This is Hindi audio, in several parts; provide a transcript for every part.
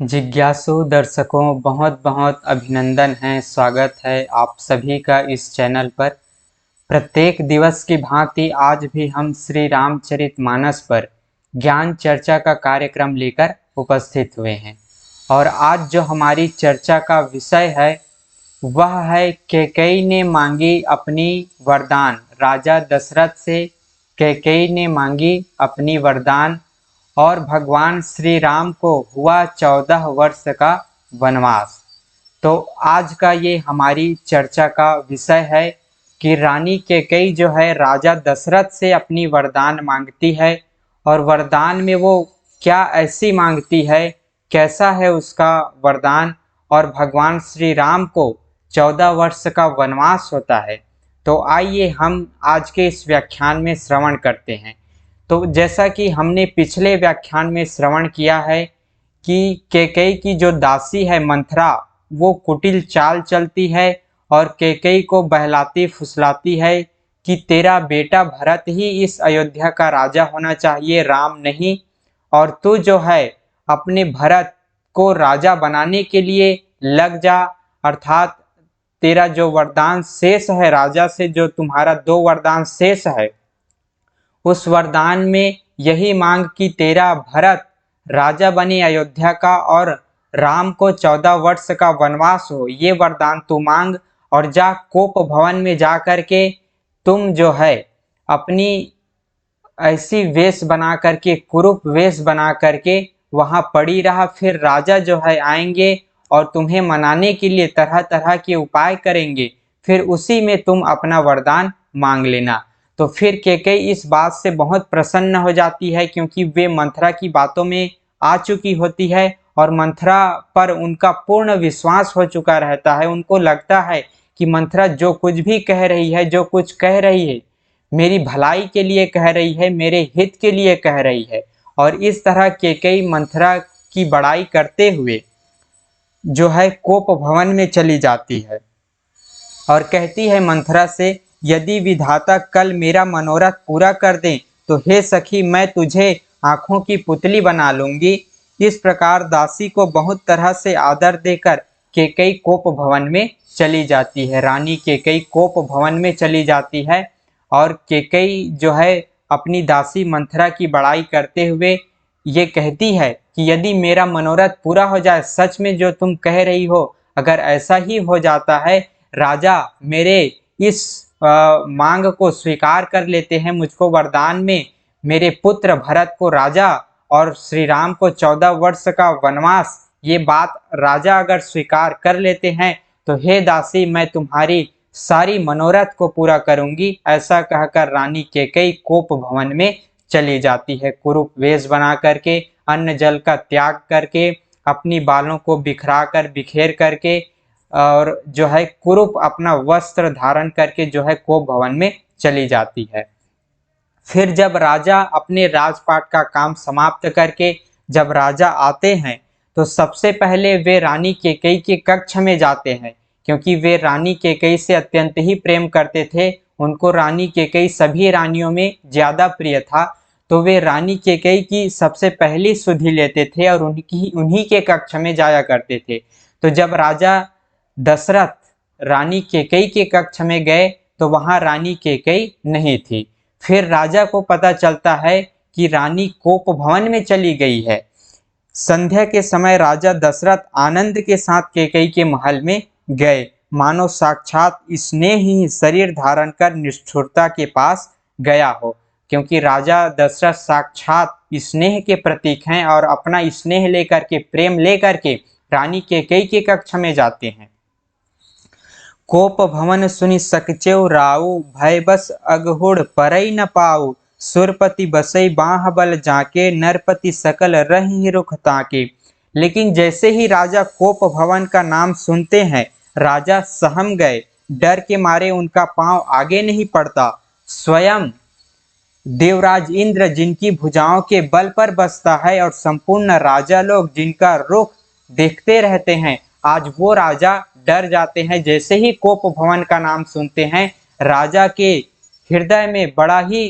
जिज्ञासु दर्शकों बहुत बहुत अभिनंदन है, स्वागत है आप सभी का इस चैनल पर। प्रत्येक दिवस की भांति आज भी हम श्री रामचरितमानस पर ज्ञान चर्चा का कार्यक्रम लेकर उपस्थित हुए हैं। और आज जो हमारी चर्चा का विषय है वह है कैकेयी ने मांगी अपनी वरदान। राजा दशरथ से कैकेयी ने मांगी अपनी वरदान और भगवान श्री राम को हुआ 14 वर्ष का वनवास। तो आज का ये हमारी चर्चा का विषय है कि रानी कैकेयी जो है राजा दशरथ से अपनी वरदान मांगती है और वरदान में वो क्या ऐसी मांगती है, कैसा है उसका वरदान, और भगवान श्री राम को 14 वर्ष का वनवास होता है। तो आइए हम आज के इस व्याख्यान में श्रवण करते हैं। तो जैसा कि हमने पिछले व्याख्यान में श्रवण किया है कि कैकेयी की जो दासी है मंथरा, वो कुटिल चाल चलती है और कैकेयी को बहलाती फुसलाती है कि तेरा बेटा भरत ही इस अयोध्या का राजा होना चाहिए, राम नहीं। और तू जो है अपने भरत को राजा बनाने के लिए लग जा, अर्थात तेरा जो वरदान शेष है, राजा से जो तुम्हारा 2 वरदान शेष है, उस वरदान में यही मांग कि तेरा भरत राजा बने अयोध्या का और राम को 14 वर्ष का वनवास हो। ये वरदान तू मांग और जा कोप भवन में जा करके तुम जो है अपनी ऐसी वेश बना करके, कुरूप वेश बना करके वहाँ पड़ी रहा। फिर राजा जो है आएंगे और तुम्हें मनाने के लिए तरह तरह के उपाय करेंगे, फिर उसी में तुम अपना वरदान मांग लेना। तो फिर कैकेयी इस बात से बहुत प्रसन्न हो जाती है क्योंकि वे मंथरा की बातों में आ चुकी होती है और मंथरा पर उनका पूर्ण विश्वास हो चुका रहता है। उनको लगता है कि मंथरा जो कुछ भी कह रही है, जो कुछ कह रही है, मेरी भलाई के लिए कह रही है, मेरे हित के लिए कह रही है। और इस तरह कैकेयी मंथरा की बड़ाई करते हुए जो है कोप भवन में चली जाती है और कहती है मंथरा से, यदि विधाता कल मेरा मनोरथ पूरा कर दें तो हे सखी मैं तुझे आंखों की पुतली बना लूंगी। इस प्रकार दासी को बहुत तरह से आदर देकर कैकेयी कोप भवन में चली जाती है। रानी कैकेयी कोप भवन में चली जाती है और कैकेयी जो है अपनी दासी मंथरा की बड़ाई करते हुए ये कहती है कि यदि मेरा मनोरथ पूरा हो जाए, सच में जो तुम कह रही हो अगर ऐसा ही हो जाता है, राजा मेरे इस मांग को स्वीकार कर लेते हैं, मुझको वरदान में मेरे पुत्र भरत को राजा और श्री राम को 14 वर्ष का वनवास, ये बात राजा अगर स्वीकार कर लेते हैं तो हे दासी मैं तुम्हारी सारी मनोरथ को पूरा करूंगी। ऐसा कहकर रानी कैकेयी कोप भवन में चली जाती है, कुरूप वेश बना करके, अन्न जल का त्याग करके, अपनी बालों को बिखेर करके और जो है कुरूप अपना वस्त्र धारण करके जो है कोप भवन में चली जाती है। फिर जब राजा अपने राजपाट का काम समाप्त करके जब राजा आते हैं तो सबसे पहले वे रानी कैकेयी के कक्ष में जाते हैं, क्योंकि वे रानी कैकेयी से अत्यंत ही प्रेम करते थे। उनको रानी कैकेयी सभी रानियों में ज्यादा प्रिय था, तो वे रानी कैकेयी की सबसे पहली सुधि लेते थे और उन्हीं के कक्ष में जाया करते थे। तो जब राजा दशरथ रानी कैकेयी के कक्ष में गए तो वहां रानी कैकेयी नहीं थी। फिर राजा को पता चलता है कि रानी कोप भवन में चली गई है। संध्या के समय राजा दशरथ आनंद के साथ कैकेयी के महल में गए, मानो साक्षात स्नेह ही शरीर धारण कर निष्ठुरता के पास गया हो, क्योंकि राजा दशरथ साक्षात स्नेह के प्रतीक हैं और अपना स्नेह लेकर के, प्रेम लेकर के रानी कैकेयी के कक्ष में जाते हैं। कोप भवन सुनि सकचेउ राऊ, भय बस अगहुड़ परई न पाऊ। सुरपति बसई बाह बल जाके, नरपति सकल रही रुख ताके। लेकिन जैसे ही राजा कोप भवन का नाम सुनते हैं, राजा सहम गए, डर के मारे उनका पांव आगे नहीं पड़ता। स्वयं देवराज इंद्र जिनकी भुजाओं के बल पर बसता है और संपूर्ण राजा लोग जिनका रुख देखते रहते हैं, आज वो राजा डर जाते हैं। जैसे ही कोप भवन का नाम सुनते हैं, राजा के हृदय में बड़ा ही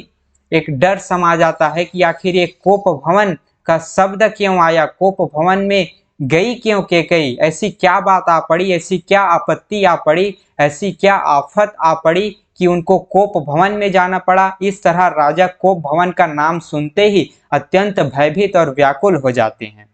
एक डर समा जाता है कि आखिर ये कोप भवन का शब्द क्यों आया, कोप भवन में गई क्यों कैकेयी, ऐसी क्या बात आ पड़ी, ऐसी क्या आपत्ति आ पड़ी, ऐसी क्या आफत आ पड़ी कि उनको कोप भवन में जाना पड़ा। इस तरह राजा कोप भवन का नाम सुनते ही अत्यंत भयभीत और व्याकुल हो जाते हैं।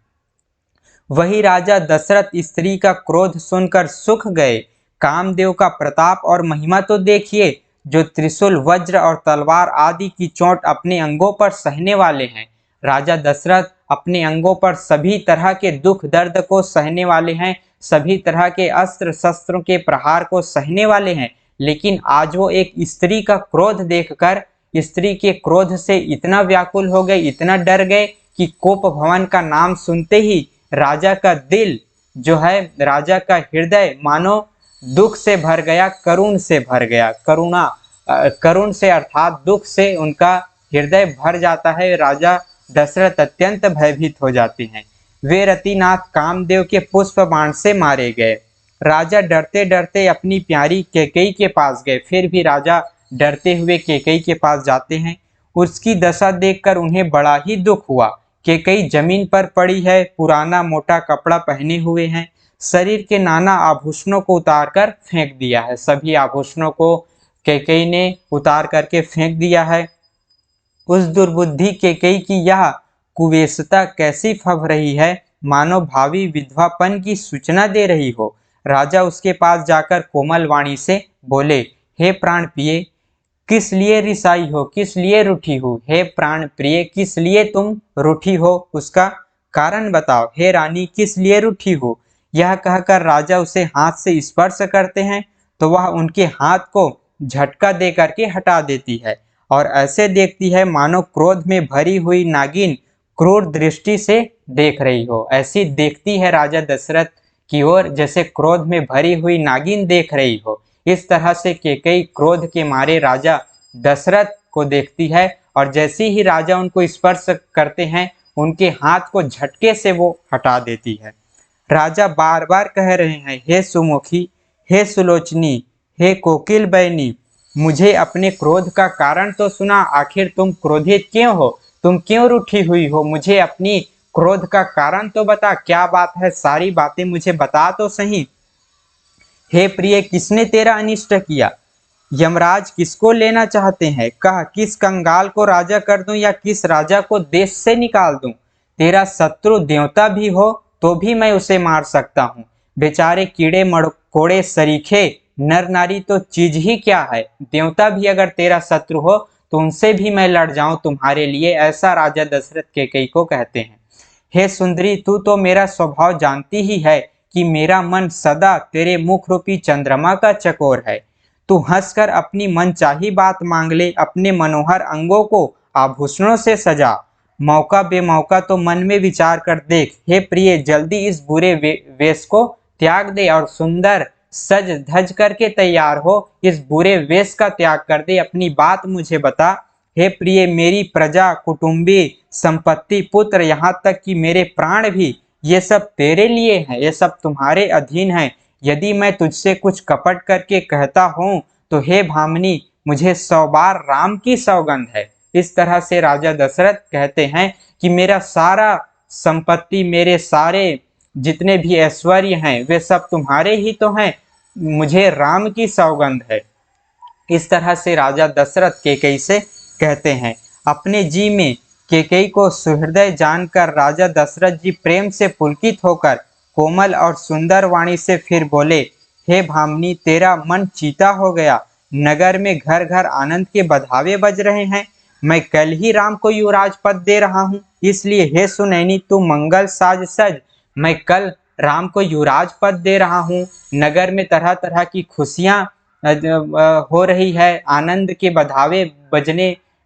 वही राजा दशरथ स्त्री का क्रोध सुनकर सुख गए। कामदेव का प्रताप और महिमा तो देखिए, जो त्रिशूल, वज्र और तलवार आदि की चोट अपने अंगों पर सहने वाले हैं। राजा दशरथ अपने अंगों पर सभी तरह के दुख दर्द को सहने वाले हैं, सभी तरह के अस्त्र शस्त्रों के प्रहार को सहने वाले हैं, लेकिन आज वो एक स्त्री का क्रोध देखकर स्त्री के क्रोध से इतना व्याकुल हो गए, इतना डर गए कि कोप भवन का नाम सुनते ही राजा का दिल जो है, राजा का हृदय मानो दुख से भर गया, करुण से भर गया। करुण से अर्थात दुख से उनका हृदय भर जाता है। राजा दशरथ अत्यंत भयभीत हो जाते हैं। वे रतिनाथ कामदेव के पुष्प बाण से मारे गए। राजा डरते डरते अपनी प्यारी कैकेयी के पास गए। फिर भी राजा डरते हुए कैकेयी के पास जाते हैं। उसकी दशा देखकर उन्हें बड़ा ही दुख हुआ। कैकेयी जमीन पर पड़ी है, पुराना मोटा कपड़ा पहने हुए हैं, शरीर के नाना आभूषणों को उतारकर फेंक दिया है। सभी आभूषणों को कैकेयी ने उतार करके फेंक दिया है। उस दुर्बुद्धि कैकेयी की यह कुवेशता कैसी फब रही है, मानो भावी विधवापन की सूचना दे रही हो। राजा उसके पास जाकर कोमल वाणी से बोले, हे प्राण प्रिय, किस लिए रिसाई हो, किस लिए रूठी हो? हे प्राण प्रिय, किस लिए तुम रूठी हो, उसका कारण बताओ। हे रानी, किस लिए रूठी हो? यह कहकर राजा उसे हाथ से स्पर्श करते हैं तो वह उनके हाथ को झटका दे करके हटा देती है और ऐसे देखती है मानो क्रोध में भरी हुई नागिन क्रूर दृष्टि से देख रही हो। ऐसी देखती है राजा दशरथ की ओर जैसे क्रोध में भरी हुई नागिन देख रही हो। इस तरह से कैकेयी क्रोध के मारे राजा दशरथ को देखती है और जैसे ही राजा उनको स्पर्श करते हैं उनके हाथ को झटके से वो हटा देती है। राजा बार बार कह रहे हैं, हे सुमुखी, हे सुलोचनी, हे कोकिल बयनी, मुझे अपने क्रोध का कारण तो सुना। आखिर तुम क्रोधित क्यों हो, तुम क्यों रूठी हुई हो? मुझे अपनी क्रोध का कारण तो बता, क्या बात है, सारी बातें मुझे बता तो सही। हे प्रिय, किसने तेरा अनिष्ट किया? यमराज किसको लेना चाहते हैं? कह, किस कंगाल को राजा कर दूं या किस राजा को देश से निकाल दूं? तेरा शत्रु देवता भी हो तो भी मैं उसे मार सकता हूँ। बेचारे कीड़े मकोड़े सरीखे नर नारी तो चीज ही क्या है, देवता भी अगर तेरा शत्रु हो तो उनसे भी मैं लड़ जाऊं तुम्हारे लिए, ऐसा राजा दशरथ कैकेयी को कहते हैं। हे सुंदरी, तू तो मेरा स्वभाव जानती ही है कि मेरा मन सदा तेरे मुख रूपी चंद्रमा का चकोर है। तू हंसकर अपनी मनचाही बात मांग ले, अपने मनोहर अंगों को आभूषणों से सजा। मौका बेमौका तो मन में विचार कर देख। हे प्रिय, जल्दी इस बुरे वेश को त्याग दे और सुंदर सज धज करके तैयार हो। इस बुरे वेश का त्याग कर दे, अपनी बात मुझे बता। हे प्रिय, मेरी प्रजा, कुटुंबी, संपत्ति, पुत्र, यहाँ तक कि मेरे प्राण भी, ये सब तेरे लिए हैं, ये सब तुम्हारे अधीन हैं। यदि मैं तुझसे कुछ कपट करके कहता हूँ तो हे भामिनी, मुझे 100 बार राम की सौगंध है। इस तरह से राजा दशरथ कहते हैं कि मेरा सारा संपत्ति, मेरे सारे जितने भी ऐश्वर्य हैं वे सब तुम्हारे ही तो हैं, मुझे राम की सौगंध है। इस तरह से राजा दशरथ कैकेयी से कहते हैं। अपने जी में कैकेयी को सुहृदय जानकर राजा दशरथ जी प्रेम से पुलकित होकर कोमल और सुंदर वाणी से फिर बोले, हे भामिनी, तेरा मन चीता हो गया। नगर में घर घर आनंद के बधावे बज रहे हैं। मैं कल ही राम को युवराज पद दे रहा हूँ, इसलिए हे सुनैनी, तू मंगल साज सज। मैं कल राम को युवराज पद दे रहा हूँ। नगर में तरह तरह की खुशियाँ हो रही है, आनंद के बधावे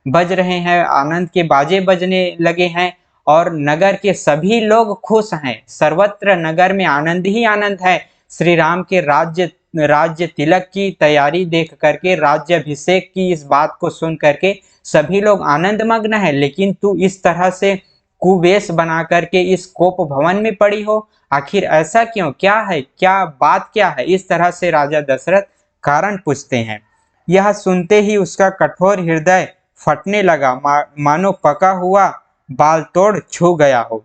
बज रहे हैं, आनंद के बाजे बजने लगे हैं और नगर के सभी लोग खुश हैं। सर्वत्र नगर में आनंद ही आनंद है। श्री राम के राज्य तिलक की तैयारी देख करके, राज्य अभिषेक की इस बात को सुन करके सभी लोग आनंद मग्न है। लेकिन तू इस तरह से कुवेश बना करके इस कोप भवन में पड़ी हो, आखिर ऐसा क्यों, क्या है, क्या बात क्या है? इस तरह से राजा दशरथ कारण पूछते हैं। यह सुनते ही उसका कठोर हृदय फटने लगा, मानो पका हुआ बाल तोड़ छू गया हो।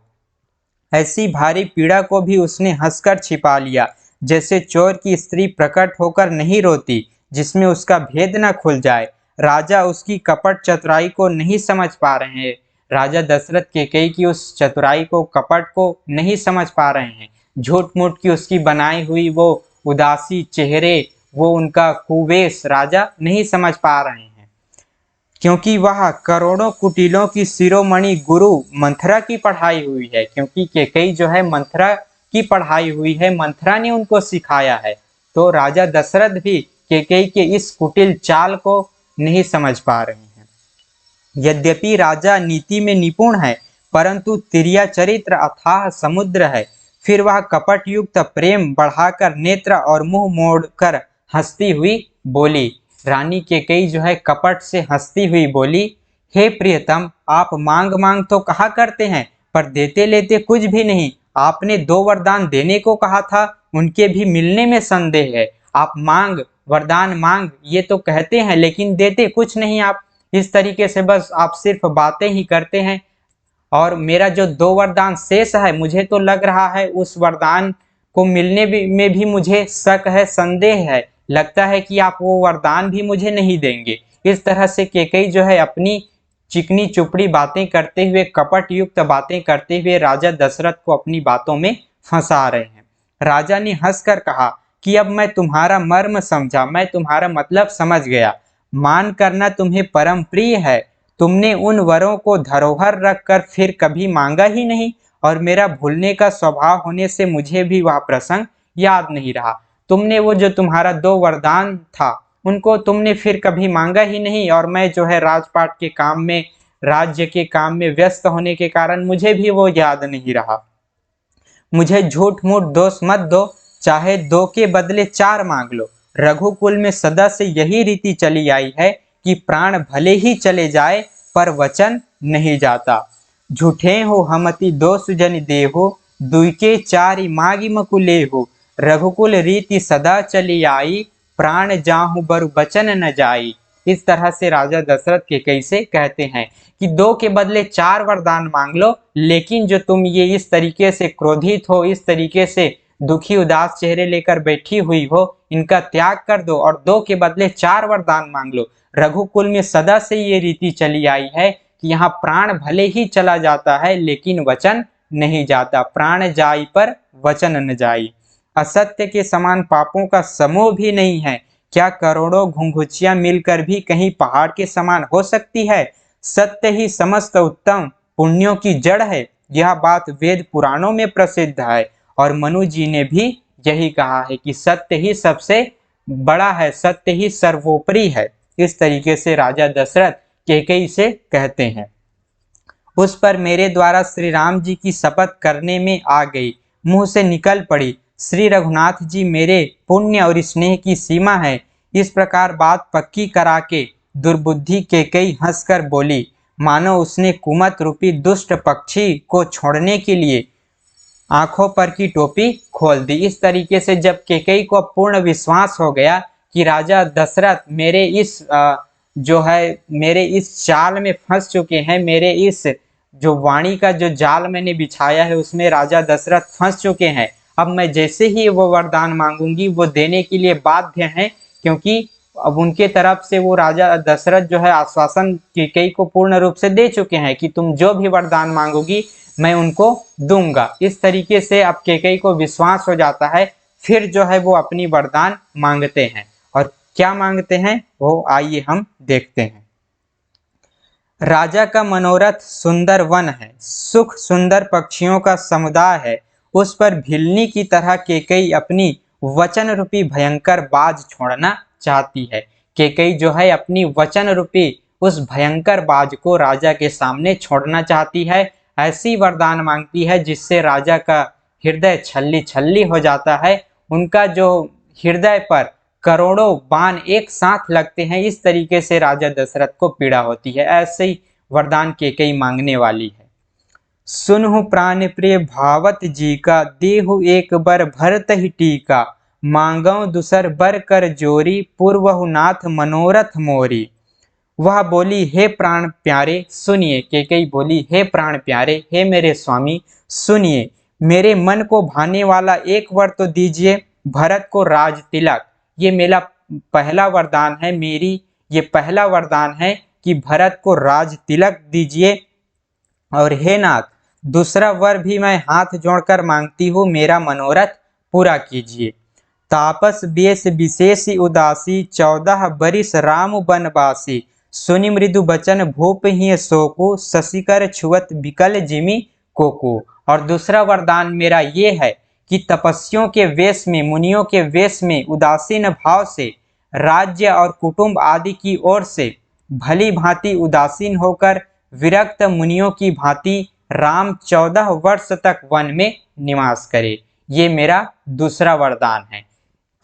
ऐसी भारी पीड़ा को भी उसने हंसकर छिपा लिया, जैसे चोर की स्त्री प्रकट होकर नहीं रोती जिसमें उसका भेद न खुल जाए। राजा उसकी कपट चतुराई को नहीं समझ पा रहे हैं। राजा दशरथ केकई की उस चतुराई को, कपट को नहीं समझ पा रहे हैं। झूठ मूठ की उसकी बनाई हुई वो उदासी चेहरे, वो उनका कुवेश राजा नहीं समझ पा रहे हैं, क्योंकि वह करोड़ों कुटिलों की शिरोमणि गुरु मंथरा की पढ़ाई हुई है। क्योंकि केकई जो है मंथरा की पढ़ाई हुई है, मंथरा ने उनको सिखाया है। तो राजा दशरथ भी केकई के इस कुटिल चाल को नहीं समझ पा रहे हैं। यद्यपि राजा नीति में निपुण है, परंतु तिर्या चरित्र अथाह समुद्र है। फिर वह कपट युक्त प्रेम बढ़ाकर नेत्र और मुंह मोड़कर हंसती हुई बोली। रानी केकई जो है कपट से हंसती हुई बोली, हे प्रियतम, आप मांग मांग तो कहा करते हैं, पर देते लेते कुछ भी नहीं। आपने 2 वरदान देने को कहा था, उनके भी मिलने में संदेह है। आप मांग, वरदान मांग ये तो कहते हैं, लेकिन देते कुछ नहीं आप। इस तरीके से बस आप सिर्फ बातें ही करते हैं। और मेरा जो 2 वरदान शेष है, मुझे तो लग रहा है उस वरदान को मिलने में भी मुझे शक है, संदेह है। लगता है कि आप वो वरदान भी मुझे नहीं देंगे। इस तरह से केकई जो है अपनी चिकनी चुपड़ी बातें करते हुए, कपट युक्त बातें करते हुए राजा दशरथ को अपनी बातों में फंसा रहे हैं। राजा ने हंसकर कहा कि अब मैं तुम्हारा मर्म समझा, मैं तुम्हारा मतलब समझ गया। मान करना तुम्हें परम प्रिय है। तुमने उन वरों को धरोहर रखकर फिर कभी मांगा ही नहीं, और मेरा भूलने का स्वभाव होने से मुझे भी वह प्रसंग याद नहीं रहा। तुमने वो जो तुम्हारा 2 वरदान था, उनको तुमने फिर कभी मांगा ही नहीं, और मैं जो है राजपाट के काम में, राज्य के काम में व्यस्त होने के कारण मुझे भी वो याद नहीं रहा। मुझे झूठ मूठ दोष मत दो, चाहे 2 के बदले 4 मांग लो। रघुकुल में सदा से यही रीति चली आई है कि प्राण भले ही चले जाए, पर वचन नहीं जाता। झूठे हो हमति दोष जन देहो, दुई 4 मागी मकुले हो। रघुकुल रीति सदा चली आई, प्राण जाहु बरु बचन न जाई। इस तरह से राजा दशरथ के कैसे कहते हैं कि 2 के बदले 4 वरदान मांग लो, लेकिन जो तुम ये इस तरीके से क्रोधित हो, इस तरीके से दुखी उदास चेहरे लेकर बैठी हुई हो, इनका त्याग कर दो और 2 के बदले 4 वरदान मांग लो। रघुकुल में सदा से ये रीति चली आई है कि यहाँ प्राण भले ही चला जाता है, लेकिन वचन नहीं जाता। प्राण जाई पर वचन न जाई। असत्य के समान पापों का समूह भी नहीं है। क्या करोड़ों घुंघुचियां मिलकर भी कहीं पहाड़ के समान हो सकती है? सत्य ही समस्त उत्तम पुण्यों की जड़ है। यह बात वेद पुराणों में प्रसिद्ध है, और मनु जी ने भी यही कहा है कि सत्य ही सबसे बड़ा है, सत्य ही सर्वोपरि है। इस तरीके से राजा दशरथ केकई से कहते हैं। उस पर मेरे द्वारा श्री राम जी की शपथ करने में आ गई, मुंह से निकल पड़ी, श्री रघुनाथ जी मेरे पुण्य और स्नेह की सीमा है। इस प्रकार बात पक्की करा के दुर्बुद्धि केकई हंसकर बोली, मानो उसने कुमत रूपी दुष्ट पक्षी को छोड़ने के लिए आंखों पर की टोपी खोल दी। इस तरीके से जब केकई को पूर्ण विश्वास हो गया कि राजा दशरथ मेरे इस चाल में फंस चुके हैं, मेरे इस जो वाणी का जो जाल मैंने बिछाया है उसमें राजा दशरथ फंस चुके हैं, अब मैं जैसे ही वो वरदान मांगूंगी वो देने के लिए बाध्य हैं, क्योंकि अब उनके तरफ से वो राजा दशरथ जो है आश्वासन केकई को पूर्ण रूप से दे चुके हैं कि तुम जो भी वरदान मांगोगी मैं उनको दूंगा। इस तरीके से अब केकई को विश्वास हो जाता है। फिर जो है वो अपनी वरदान मांगते हैं, और क्या मांगते हैं वो आइए हम देखते हैं। राजा का मनोरथ सुंदर वन है, सुख सुंदर पक्षियों का समुदाय है, उस पर भिलनी की तरह केकई अपनी वचन रूपी भयंकर बाज छोड़ना चाहती है। केकई जो है अपनी वचन रूपी उस भयंकर बाज को राजा के सामने छोड़ना चाहती है। ऐसी वरदान मांगती है जिससे राजा का हृदय छल्ली छल्ली हो जाता है। उनका जो हृदय पर करोड़ों बाण एक साथ लगते हैं, इस तरीके से राजा दशरथ को पीड़ा होती है। ऐसे ही वरदान केकई मांगने वाली है। सुनहु प्राण प्रिय भावत जी का, देहु एक बर भरत ही टीका, मांगौ दूसर बर कर जोरी, पूर्वहु नाथ मनोरथ मोरी। वह बोली, हे प्राण प्यारे सुनिए। केकई बोली, हे प्राण प्यारे, हे मेरे स्वामी सुनिए, मेरे मन को भाने वाला एक वर तो दीजिए, भरत को राज तिलक। ये मेरा पहला वरदान है, मेरी ये पहला वरदान है कि भरत को राज तिलक दीजिए। और हे नाथ, दूसरा वर भी मैं हाथ जोड़कर मांगती हूँ, मेरा मनोरथ पूरा कीजिए। तापस बेस विशेष उदासी, 14 बरिस राम बनवासी। सुनि मृदु बचन भूप ही सोकु, शशिकर छुअत विकल जिमि कोकु। और दूसरा वरदान मेरा ये है कि तपस्वियों के वेश में, मुनियों के वेश में उदासीन भाव से, राज्य और कुटुंब आदि की ओर से भली भांति उदासीन होकर विरक्त मुनियों की भांति राम 14 वर्ष तक वन में निवास करे। ये मेरा दूसरा वरदान है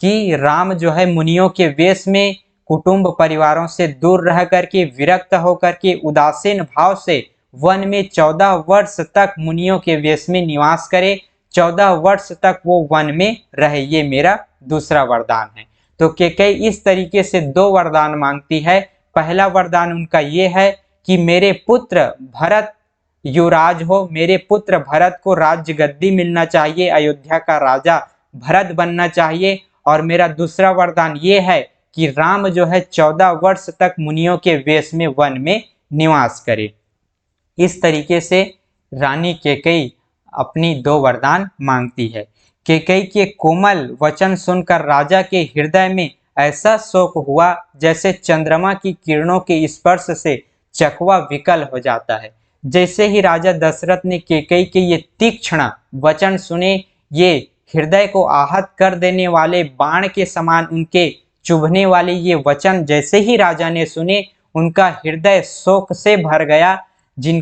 कि राम जो है मुनियों के वेश में, कुटुंब परिवारों से दूर रह करके, विरक्त होकर के, उदासीन भाव से वन में 14 वर्ष तक मुनियों के वेश में निवास करे, 14 वर्ष तक वो वन में रहे। ये मेरा दूसरा वरदान है। तो कैकेयी इस तरीके से 2 वरदान मांगती है। पहला वरदान उनका ये है कि मेरे पुत्र भरत युवराज हो, मेरे पुत्र भरत को राज्य गद्दी मिलना चाहिए, अयोध्या का राजा भरत बनना चाहिए। और मेरा दूसरा वरदान ये है कि राम जो है 14 वर्ष तक मुनियों के वेश में वन में निवास करे। इस तरीके से रानी कैकेयी अपनी 2 वरदान मांगती है। कैकेयी के कोमल वचन सुनकर राजा के हृदय में ऐसा शोक हुआ जैसे चंद्रमा की किरणों के स्पर्श से चकवा विकल हो जाता है। जैसे ही राजा दशरथ ने कैकेयी के ये तीक्ष्ण वचन सुने, ये हृदय को आहत कर देने वाले बाण के समान उनके चुभने वाले ये वचन जैसे ही राजा ने सुने, उनका हृदय शोक से भर गया। जिन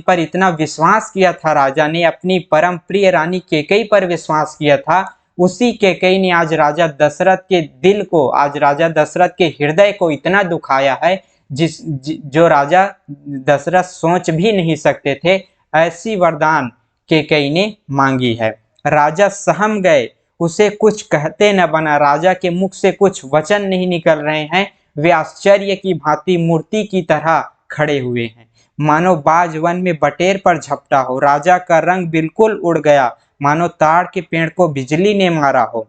पर इतना विश्वास किया था राजा ने, अपनी परम प्रिय रानी कैकेयी पर विश्वास किया था, उसी कैकेयी ने आज राजा दशरथ के दिल को, आज राजा दशरथ के हृदय को इतना दुखाया है जो राजा दशरथ सोच भी नहीं सकते थे। ऐसी वरदान कैकेयी ने मांगी है। राजा सहम गए, उसे कुछ कहते न बना। राजा के मुख से कुछ वचन नहीं निकल रहे हैं। वे आश्चर्य की भांति मूर्ति की तरह खड़े हुए हैं, मानो बाज वन में बटेर पर झपटा हो। राजा का रंग बिल्कुल उड़ गया, मानो ताड़ के पेड़ को बिजली ने मारा हो।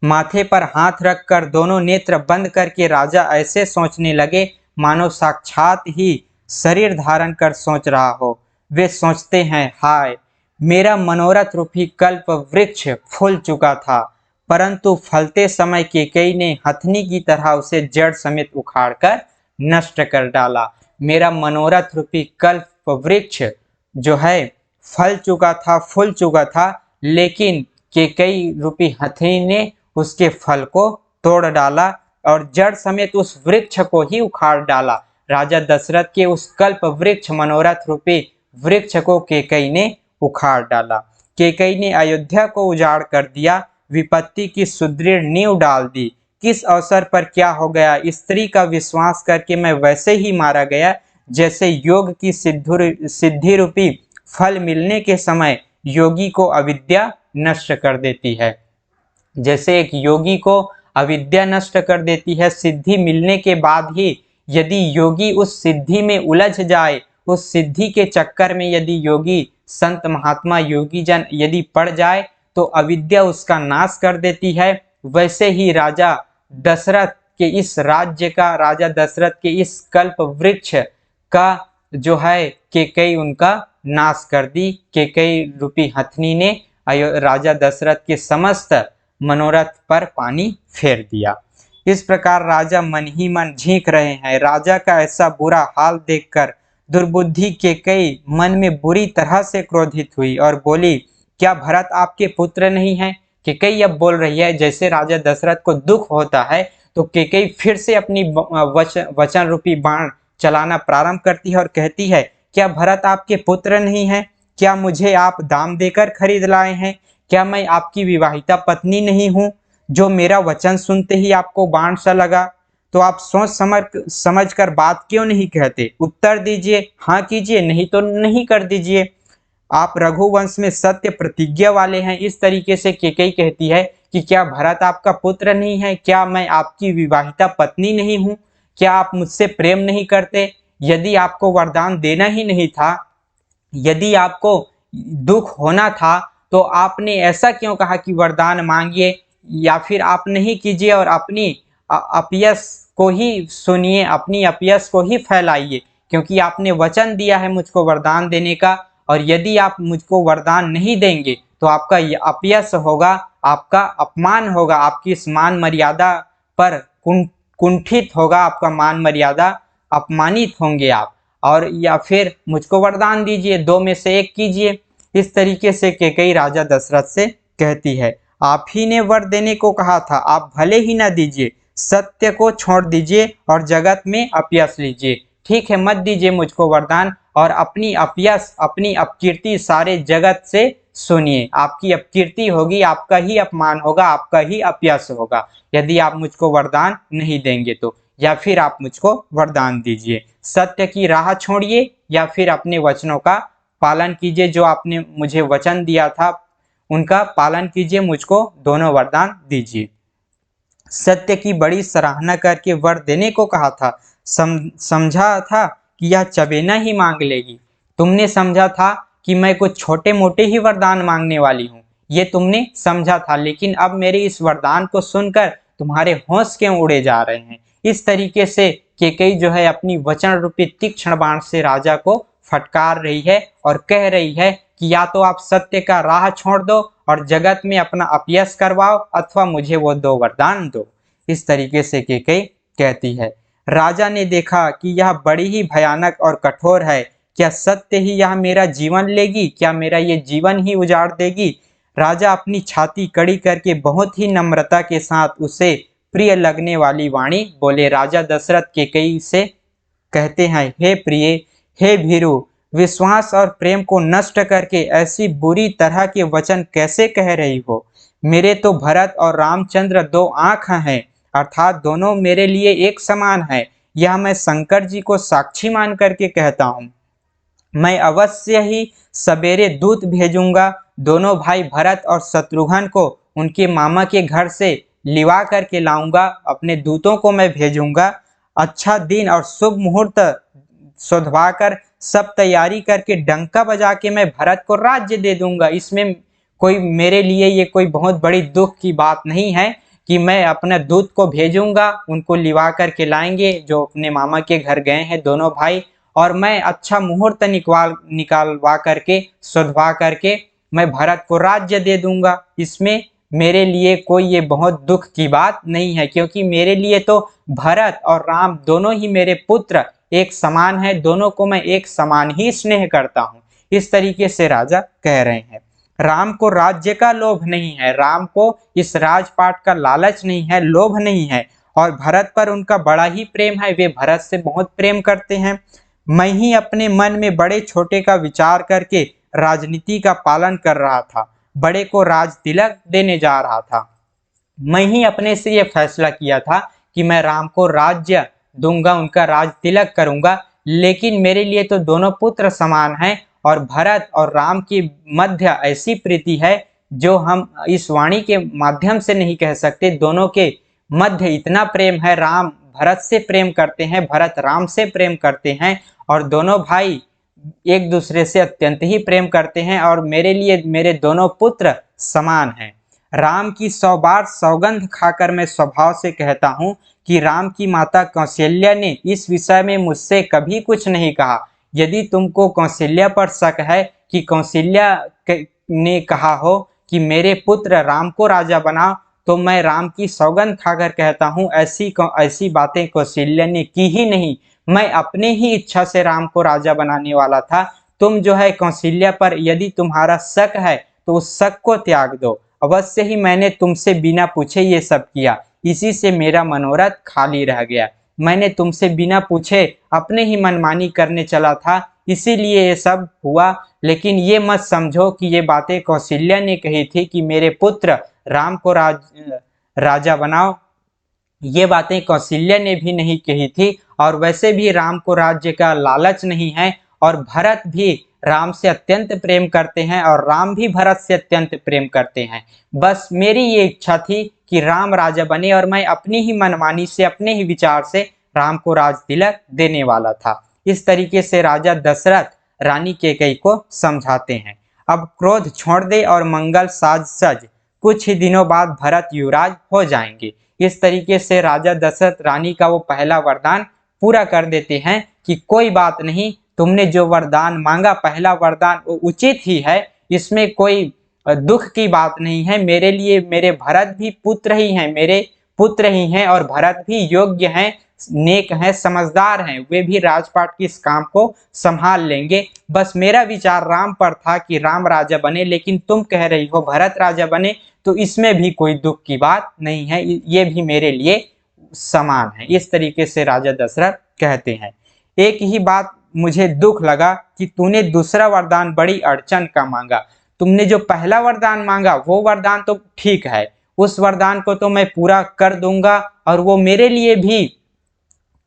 माथे पर हाथ रखकर दोनों नेत्र बंद करके राजा ऐसे सोचने लगे मानो साक्षात ही शरीर धारण कर सोच रहा हो। वे सोचते हैं, हाय, मेरा मनोरथ रूपी कल्प वृक्ष फूल चुका था, परंतु फलते समय कैकेयी ने हथनी की तरह उसे जड़ समेत उखाड़कर नष्ट कर डाला। मेरा मनोरथ रूपी कल्प वृक्ष जो है फल चुका था, फूल चुका था, लेकिन कैकेयी रूपी हथनी ने उसके फल को तोड़ डाला और जड़ समेत उस वृक्ष को ही उखाड़ डाला। राजा दशरथ के उस कल्प वृक्ष, मनोरथ रूपी वृक्ष को कैकेयी ने उखाड़ डाला। कैकेयी ने अयोध्या को उजाड़ कर दिया, विपत्ति की सुदृढ़ नींव डाल दी। किस अवसर पर क्या हो गया? स्त्री का विश्वास करके मैं वैसे ही मारा गया जैसे योग की सिद्धि रूपी फल मिलने के समय योगी को अविद्या नष्ट कर देती है। जैसे एक योगी को अविद्या नष्ट कर देती है, सिद्धि मिलने के बाद ही यदि योगी उस सिद्धि में उलझ जाए, उस सिद्धि के चक्कर में यदि योगी, संत महात्मा, योगी जन यदि पड़ जाए तो अविद्या उसका नाश कर देती है। वैसे ही राजा दशरथ के इस राज्य का, राजा दशरथ के इस कल्प वृक्ष का जो है कैकेयी उनका नाश कर दी। कैकेयी रूपी हथनी ने राजा दशरथ के समस्त मनोरथ पर पानी फेर दिया। इस प्रकार राजा मन ही मन झींक रहे हैं। राजा का ऐसा बुरा हाल देखकर दुर्बुद्धि कैकेयी मन में बुरी तरह से क्रोधित हुई और बोली, क्या भरत आपके पुत्र नहीं है? कैकेयी अब बोल रही है। जैसे राजा दशरथ को दुख होता है तो कैकेयी फिर से अपनी वचन रूपी बाण चलाना प्रारंभ करती है और कहती है, क्या भरत आपके पुत्र नहीं है? क्या मुझे आप दाम देकर खरीद लाए हैं? क्या मैं आपकी विवाहिता पत्नी नहीं हूँ जो मेरा वचन सुनते ही आपको बाण सा लगा? तो आप सोच समझ कर बात क्यों नहीं कहते? उत्तर दीजिए, हाँ कीजिए, नहीं तो नहीं कर दीजिए। आप रघुवंश में सत्य प्रतिज्ञा वाले हैं। इस तरीके से कैकेयी कहती है कि क्या भरत आपका पुत्र नहीं है? क्या मैं आपकी विवाहिता पत्नी नहीं हूँ? क्या आप मुझसे प्रेम नहीं करते? यदि आपको वरदान देना ही नहीं था, यदि आपको दुख होना था, तो आपने ऐसा क्यों कहा कि वरदान मांगिए, या फिर आप नहीं कीजिए और अपनी अपयश को ही सुनिए, अपनी अपयश को ही फैलाइए, क्योंकि आपने वचन दिया है मुझको वरदान देने का। और यदि आप मुझको वरदान नहीं देंगे तो आपका अपयश होगा, आपका अपमान होगा, आपकी इस मान मर्यादा पर कुंठित होगा, आपका मान मर्यादा, अपमानित होंगे आप। और या फिर मुझको वरदान दीजिए, दो में से एक कीजिए। इस तरीके से कैकेयी राजा दशरथ से कहती है, आप ही ने वर देने को कहा था, आप भले ही न दीजिए, सत्य को छोड़ दीजिए और जगत में अपयश लीजिए। ठीक है, मत दीजिए मुझको वरदान, और अपनी अपयश, अपनी अपकीर्ति सारे जगत से सुनिए। आपकी अपकीर्ति होगी, आपका ही अपमान होगा, आपका ही अपयश होगा, यदि आप मुझको वरदान नहीं देंगे तो। या फिर आप मुझको वरदान दीजिए, सत्य की राह छोड़िए या फिर अपने वचनों का पालन कीजिए, जो आपने मुझे वचन दिया था उनका पालन कीजिए, मुझको दोनों वरदान दीजिए। सत्य की बड़ी सराहना करके वर देने को कहा था, समझा था कि यह चबेना ही मांग लेगी। तुमने समझा था कि मैं कुछ छोटे मोटे ही वरदान मांगने वाली हूँ, ये तुमने समझा था, लेकिन अब मेरे इस वरदान को सुनकर तुम्हारे होश क्यों उड़े जा रहे हैं। इस तरीके से कैकेयी जो है अपनी वचन रूपी तीक्ष्ण बाण से राजा को फटकार रही है और कह रही है कि या तो आप सत्य का राह छोड़ दो और जगत में अपना अपयश करवाओ, अथवा मुझे वो दो वरदान दो। इस तरीके से कैकेयी कहती है। राजा ने देखा कि यह बड़ी ही भयानक और कठोर है, क्या सत्य ही यह मेरा जीवन लेगी, क्या मेरा ये जीवन ही उजाड़ देगी। राजा अपनी छाती कड़ी करके बहुत ही नम्रता के साथ उसे प्रिय लगने वाली वाणी बोले। राजा दशरथ कैकेयी से कहते हैं, हे प्रिय, हे भीरु, विश्वास और प्रेम को नष्ट करके ऐसी बुरी तरह के वचन कैसे कह रही हो। मेरे तो भरत और रामचंद्र दो आंख हैं, अर्थात दोनों मेरे लिए एक समान है। यह मैं शंकर जी को साक्षी मान करके कहता हूँ। मैं अवश्य ही सवेरे दूत भेजूंगा, दोनों भाई भरत और शत्रुघ्न को उनके मामा के घर से लिवा करके लाऊंगा। अपने दूतों को मैं भेजूंगा, अच्छा दिन और शुभ मुहूर्त शोधवा कर सब तैयारी करके डंका बजा के मैं भरत को राज्य दे दूंगा। इसमें कोई मेरे लिए ये कोई बहुत बड़ी दुख की बात नहीं है कि मैं अपने दूत को भेजूंगा, उनको लिवा करके लाएंगे जो अपने मामा के घर गए हैं दोनों भाई, और मैं अच्छा मुहूर्त निकालवा करके शोधवा करके मैं भरत को राज्य दे दूंगा। इसमें मेरे लिए कोई ये बहुत दुख की बात नहीं है, क्योंकि मेरे लिए तो भरत और राम दोनों ही मेरे पुत्र एक समान है, दोनों को मैं एक समान ही स्नेह करता हूँ। इस तरीके से राजा कह रहे हैं। राम को राज्य का लोभ नहीं है, राम को इस राजपाट का लालच नहीं है, लोभ नहीं है, और भरत पर उनका बड़ा ही प्रेम है, वे भरत से बहुत प्रेम करते हैं। मैं ही अपने मन में बड़े छोटे का विचार करके राजनीति का पालन कर रहा था, बड़े को राज तिलक देने जा रहा था। मैं ही अपने से यह फैसला किया था कि मैं राम को राज्य दूंगा, उनका राज तिलक करूंगा, लेकिन मेरे लिए तो दोनों पुत्र समान हैं, और भरत और राम की मध्य ऐसी प्रीति है जो हम इस वाणी के माध्यम से नहीं कह सकते। दोनों के मध्य इतना प्रेम है, राम भरत से प्रेम करते हैं, भरत राम से प्रेम करते हैं, और दोनों भाई एक दूसरे से अत्यंत ही प्रेम करते हैं, और मेरे लिए मेरे दोनों पुत्र समान हैं। राम की 100 बार सौगंध खाकर मैं स्वभाव से कहता हूँ कि राम की माता कौशल्या ने इस विषय में मुझसे कभी कुछ नहीं कहा। यदि तुमको कौशल्या पर शक है कि कौशल्या ने कहा हो कि मेरे पुत्र राम को राजा बनाओ, तो मैं राम की सौगंध खाकर कहता हूँ ऐसी बातें कौशल्या ने की ही नहीं। मैं अपने ही इच्छा से राम को राजा बनाने वाला था। तुम जो है कौशल्या पर यदि तुम्हारा शक है तो उस शक को त्याग दो। अवश्य ही मैंने तुमसे बिना पूछे ये सब किया, इसी से मेरा मनोरथ खाली रह गया। मैंने तुमसे बिना पूछे अपने ही मनमानी करने चला था, इसीलिए ये सब हुआ। लेकिन ये मत समझो कि ये बातें कौशल्या ने कही थी कि मेरे पुत्र राम को राजा बनाओ। ये बातें कौशल्या ने भी नहीं कही थी, और वैसे भी राम को राज्य का लालच नहीं है, और भरत भी राम से अत्यंत प्रेम करते हैं, और राम भी भरत से अत्यंत प्रेम करते हैं। बस मेरी ये इच्छा थी कि राम राजा बने, और मैं अपनी ही मनमानी से, अपने ही विचार से राम को राज तिलक देने वाला था। इस तरीके से राजा दशरथ रानी कैकेयी को समझाते हैं। अब क्रोध छोड़ दे और मंगल साज सज, कुछ ही दिनों बाद भरत युवराज हो जाएंगे। इस तरीके से राजा दशरथ रानी का वो पहला वरदान पूरा कर देते हैं कि कोई बात नहीं, तुमने जो वरदान मांगा पहला वरदान वो उचित ही है, इसमें कोई दुख की बात नहीं है। मेरे लिए मेरे भरत भी पुत्र ही हैं, मेरे पुत्र ही हैं और भरत भी योग्य हैं, नेक हैं, समझदार हैं, वे भी राजपाट की इस काम को संभाल लेंगे। बस मेरा विचार राम पर था कि राम राजा बने, लेकिन तुम कह रही हो भरत राजा बने, तो इसमें भी कोई दुख की बात नहीं है, ये भी मेरे लिए समान है। इस तरीके से राजा दशरथ कहते हैं। एक ही बात मुझे दुख लगा कि तूने दूसरा वरदान बड़ी अड़चन का मांगा। तुमने जो पहला वरदान मांगा वो वरदान तो ठीक है, उस वरदान को तो मैं पूरा कर दूंगा और वो मेरे लिए भी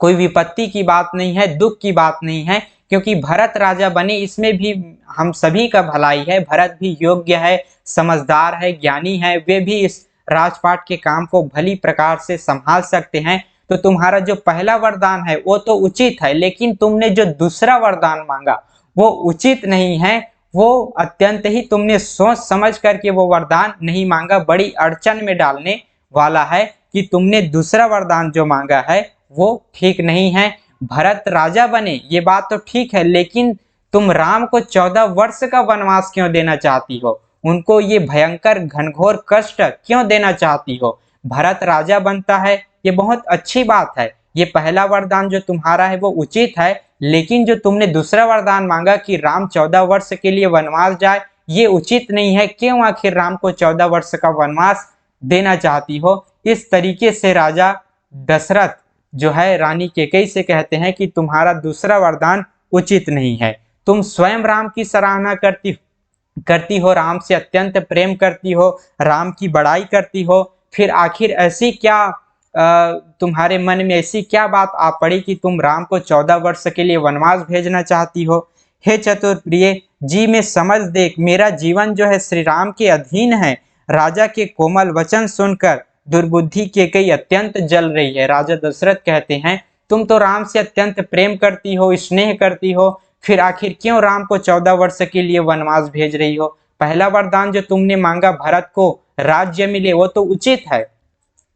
कोई विपत्ति की बात नहीं है, दुख की बात नहीं है, क्योंकि भरत राजा बने इसमें भी हम सभी का भलाई है। भरत भी योग्य है, समझदार है, ज्ञानी है, वे भी इस राजपाट के काम को भली प्रकार से संभाल सकते हैं। तो तुम्हारा जो पहला वरदान है वो तो उचित है, लेकिन तुमने जो दूसरा वरदान मांगा वो उचित नहीं है, वो अत्यंत ही तुमने सोच समझ करके वो वरदान नहीं मांगा, बड़ी अड़चन में डालने वाला है कि तुमने दूसरा वरदान जो मांगा है वो ठीक नहीं है। भरत राजा बने ये बात तो ठीक है, लेकिन तुम राम को 14 वर्ष का वनवास क्यों देना चाहती हो, उनको ये भयंकर घनघोर कष्ट क्यों देना चाहती हो। भरत राजा बनता है ये बहुत अच्छी बात है, ये पहला वरदान जो तुम्हारा है वो उचित है, लेकिन जो तुमने दूसरा वरदान मांगा कि राम 14 वर्ष के लिए वनवास जाए, ये उचित नहीं है। क्यों आखिर राम को 14 वर्ष का वनवास देना चाहती हो। इस तरीके से राजा दशरथ जो है रानी कैकेयी से कहते हैं कि तुम्हारा दूसरा वरदान उचित नहीं है। तुम स्वयं राम की सराहना करती हो, राम से अत्यंत प्रेम करती हो, राम की बड़ाई करती हो, फिर आखिर ऐसी क्या तुम्हारे मन में ऐसी क्या बात आ पड़ी कि तुम राम को 14 वर्ष के लिए वनवास भेजना चाहती हो। हे चतुर्प्रिय जी, में समझ देख, मेरा जीवन जो है श्री राम के अधीन है। राजा के कोमल वचन सुनकर दुर्बुद्धि कैकेयी अत्यंत जल रही है। राजा दशरथ कहते हैं तुम तो राम से अत्यंत प्रेम करती हो, स्नेह करती हो, फिर आखिर क्यों राम को 14 वर्ष के लिए वनवास भेज रही हो। पहला वरदान जो तुमने मांगा भरत को राज्य मिले वो तो उचित है,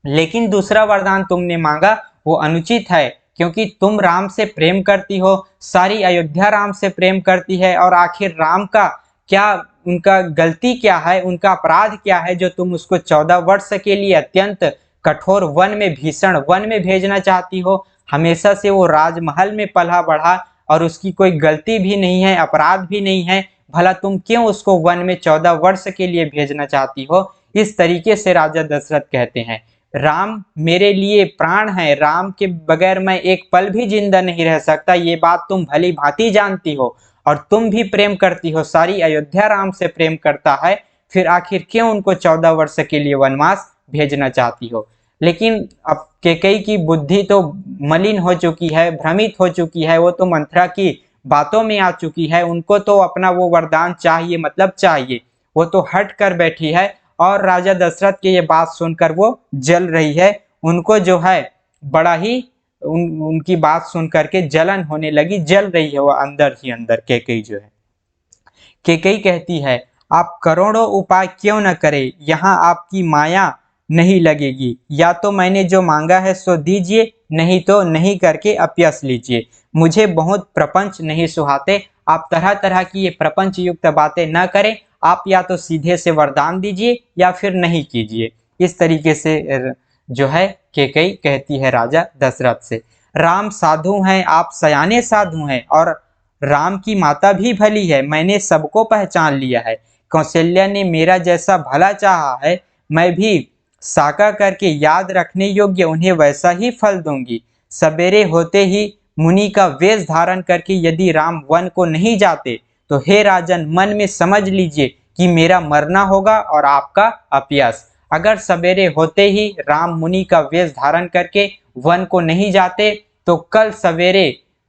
लेकिन दूसरा वरदान तुमने मांगा वो अनुचित है, क्योंकि तुम राम से प्रेम करती हो, सारी अयोध्या राम से प्रेम करती है, और आखिर राम का क्या, उनका गलती क्या है, उनका अपराध क्या है जो तुम उसको 14 वर्ष के लिए अत्यंत कठोर वन में, भीषण वन में भेजना चाहती हो। हमेशा से वो राजमहल में पला बढ़ा और उसकी कोई गलती भी नहीं है, अपराध भी नहीं है, भला तुम क्यों उसको वन में 14 वर्ष के लिए भेजना चाहती हो। इस तरीके से राजा दशरथ कहते हैं राम मेरे लिए प्राण है, राम के बगैर मैं एक पल भी जिंदा नहीं रह सकता, ये बात तुम भली भांति जानती हो, और तुम भी प्रेम करती हो, सारी अयोध्या राम से प्रेम करता है, फिर आखिर क्यों उनको 14 वर्ष के लिए वनवास भेजना चाहती हो। लेकिन अब कैकेयी की बुद्धि तो मलिन हो चुकी है, भ्रमित हो चुकी है, वो तो मंथरा की बातों में आ चुकी है, उनको तो अपना वो वरदान चाहिए, मतलब चाहिए, वो तो हट कर बैठी है, और राजा दशरथ की ये बात सुनकर वो जल रही है। उनको जो है बड़ा ही उनकी बात सुन करके जलन होने लगी, जल रही है वो अंदर ही अंदर कैकेयी जो है। कैकेयी कहती है आप करोड़ों उपाय क्यों न करें, यहाँ आपकी माया नहीं लगेगी, या तो मैंने जो मांगा है सो दीजिए, नहीं तो नहीं करके अपयस लीजिए। मुझे बहुत प्रपंच नहीं सुहाते, आप तरह तरह की ये प्रपंच युक्त बातें न करें, आप या तो सीधे से वरदान दीजिए या फिर नहीं कीजिए। इस तरीके से जो है कैकेयी कहती है राजा दशरथ से। राम साधु हैं, आप सयाने साधु हैं, और राम की माता भी भली है, मैंने सबको पहचान लिया है। कौशल्या ने मेरा जैसा भला चाहा है, मैं भी साका करके याद रखने योग्य उन्हें वैसा ही फल दूंगी। सवेरे होते ही मुनि का वेश धारण करके यदि राम वन को नहीं जाते तो हे राजन, मन में समझ लीजिए कि मेरा मरना होगा और आपका अपयस। अगर सवेरे होते ही राम मुनि का वेश धारण करके वन को नहीं जाते तो कल सवेरे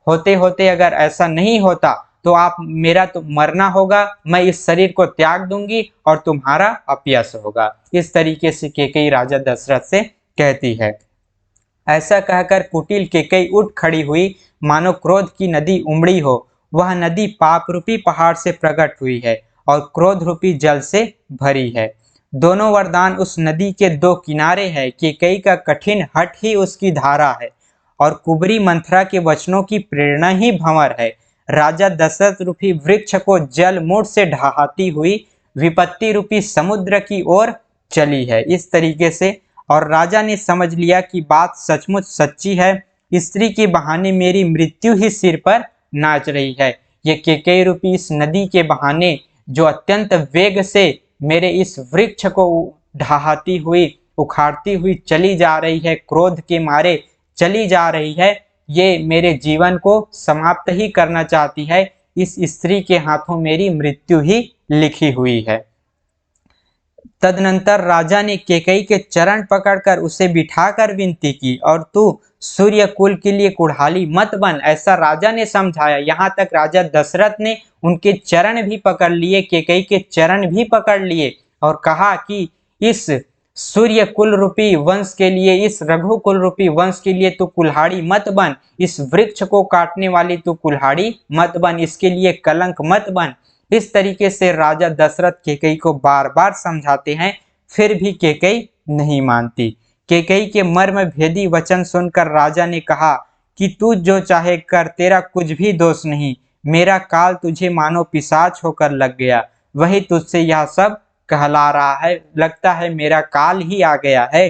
होते होते अगर ऐसा नहीं होता तो आप, मेरा तो मरना होगा, मैं इस शरीर को त्याग दूंगी और तुम्हारा अपयस होगा। इस तरीके से कैकेयी राजा दशरथ से कहती है। ऐसा कहकर कुटिल केकई उठ खड़ी हुई, मानो क्रोध की नदी उमड़ी हो। वह नदी पाप रूपी पहाड़ से प्रकट हुई है और क्रोध रूपी जल से भरी है। दोनों वरदान उस नदी के दो किनारे हैं। केकई का कठिन हठ ही उसकी धारा है और कुबरी मंथरा के वचनों की प्रेरणा ही भंवर है। राजा दशरथ रूपी वृक्ष को जल मूठ से ढहाती हुई विपत्ति रूपी समुद्र की ओर चली है। इस तरीके से और राजा ने समझ लिया कि बात सचमुच सच्ची है। स्त्री के बहाने मेरी मृत्यु ही सिर पर नाच रही है। ये केकई रूपी इस नदी के बहाने जो अत्यंत वेग से मेरे इस वृक्ष को ढहाती हुई, उखाड़ती हुई चली जा रही है, क्रोध के मारे चली जा रही है, ये मेरे जीवन को समाप्त ही करना चाहती है। इस स्त्री के हाथों मेरी मृत्यु ही लिखी हुई है। तदनंतर राजा ने केकई के चरण पकड़कर उसे बिठाकर विनती की, और तू सूर्य कुल के लिए कुढ़ाली मत बन, ऐसा राजा ने समझाया। यहाँ तक राजा दशरथ ने उनके चरण भी पकड़ लिए, केकई के चरण भी पकड़ लिए और कहा कि इस सूर्य कुल रूपी वंश के लिए, इस रघुकुल रूपी वंश के लिए तू कुल्हाड़ी मत बन, इस वृक्ष को काटने वाली तू कुल्हाड़ी मत बन, इसके लिए कलंक मत बन। इस तरीके से राजा दशरथ केकई को बार बार समझाते हैं, फिर भी केकई नहीं मानती। केकई के मर्म भेदी वचन सुनकर राजा ने कहा कि तू जो चाहे कर, तेरा कुछ भी दोष नहीं। मेरा काल तुझे मानो पिशाच होकर लग गया, वही तुझसे यह सब कहला रहा है। लगता है मेरा काल ही आ गया है।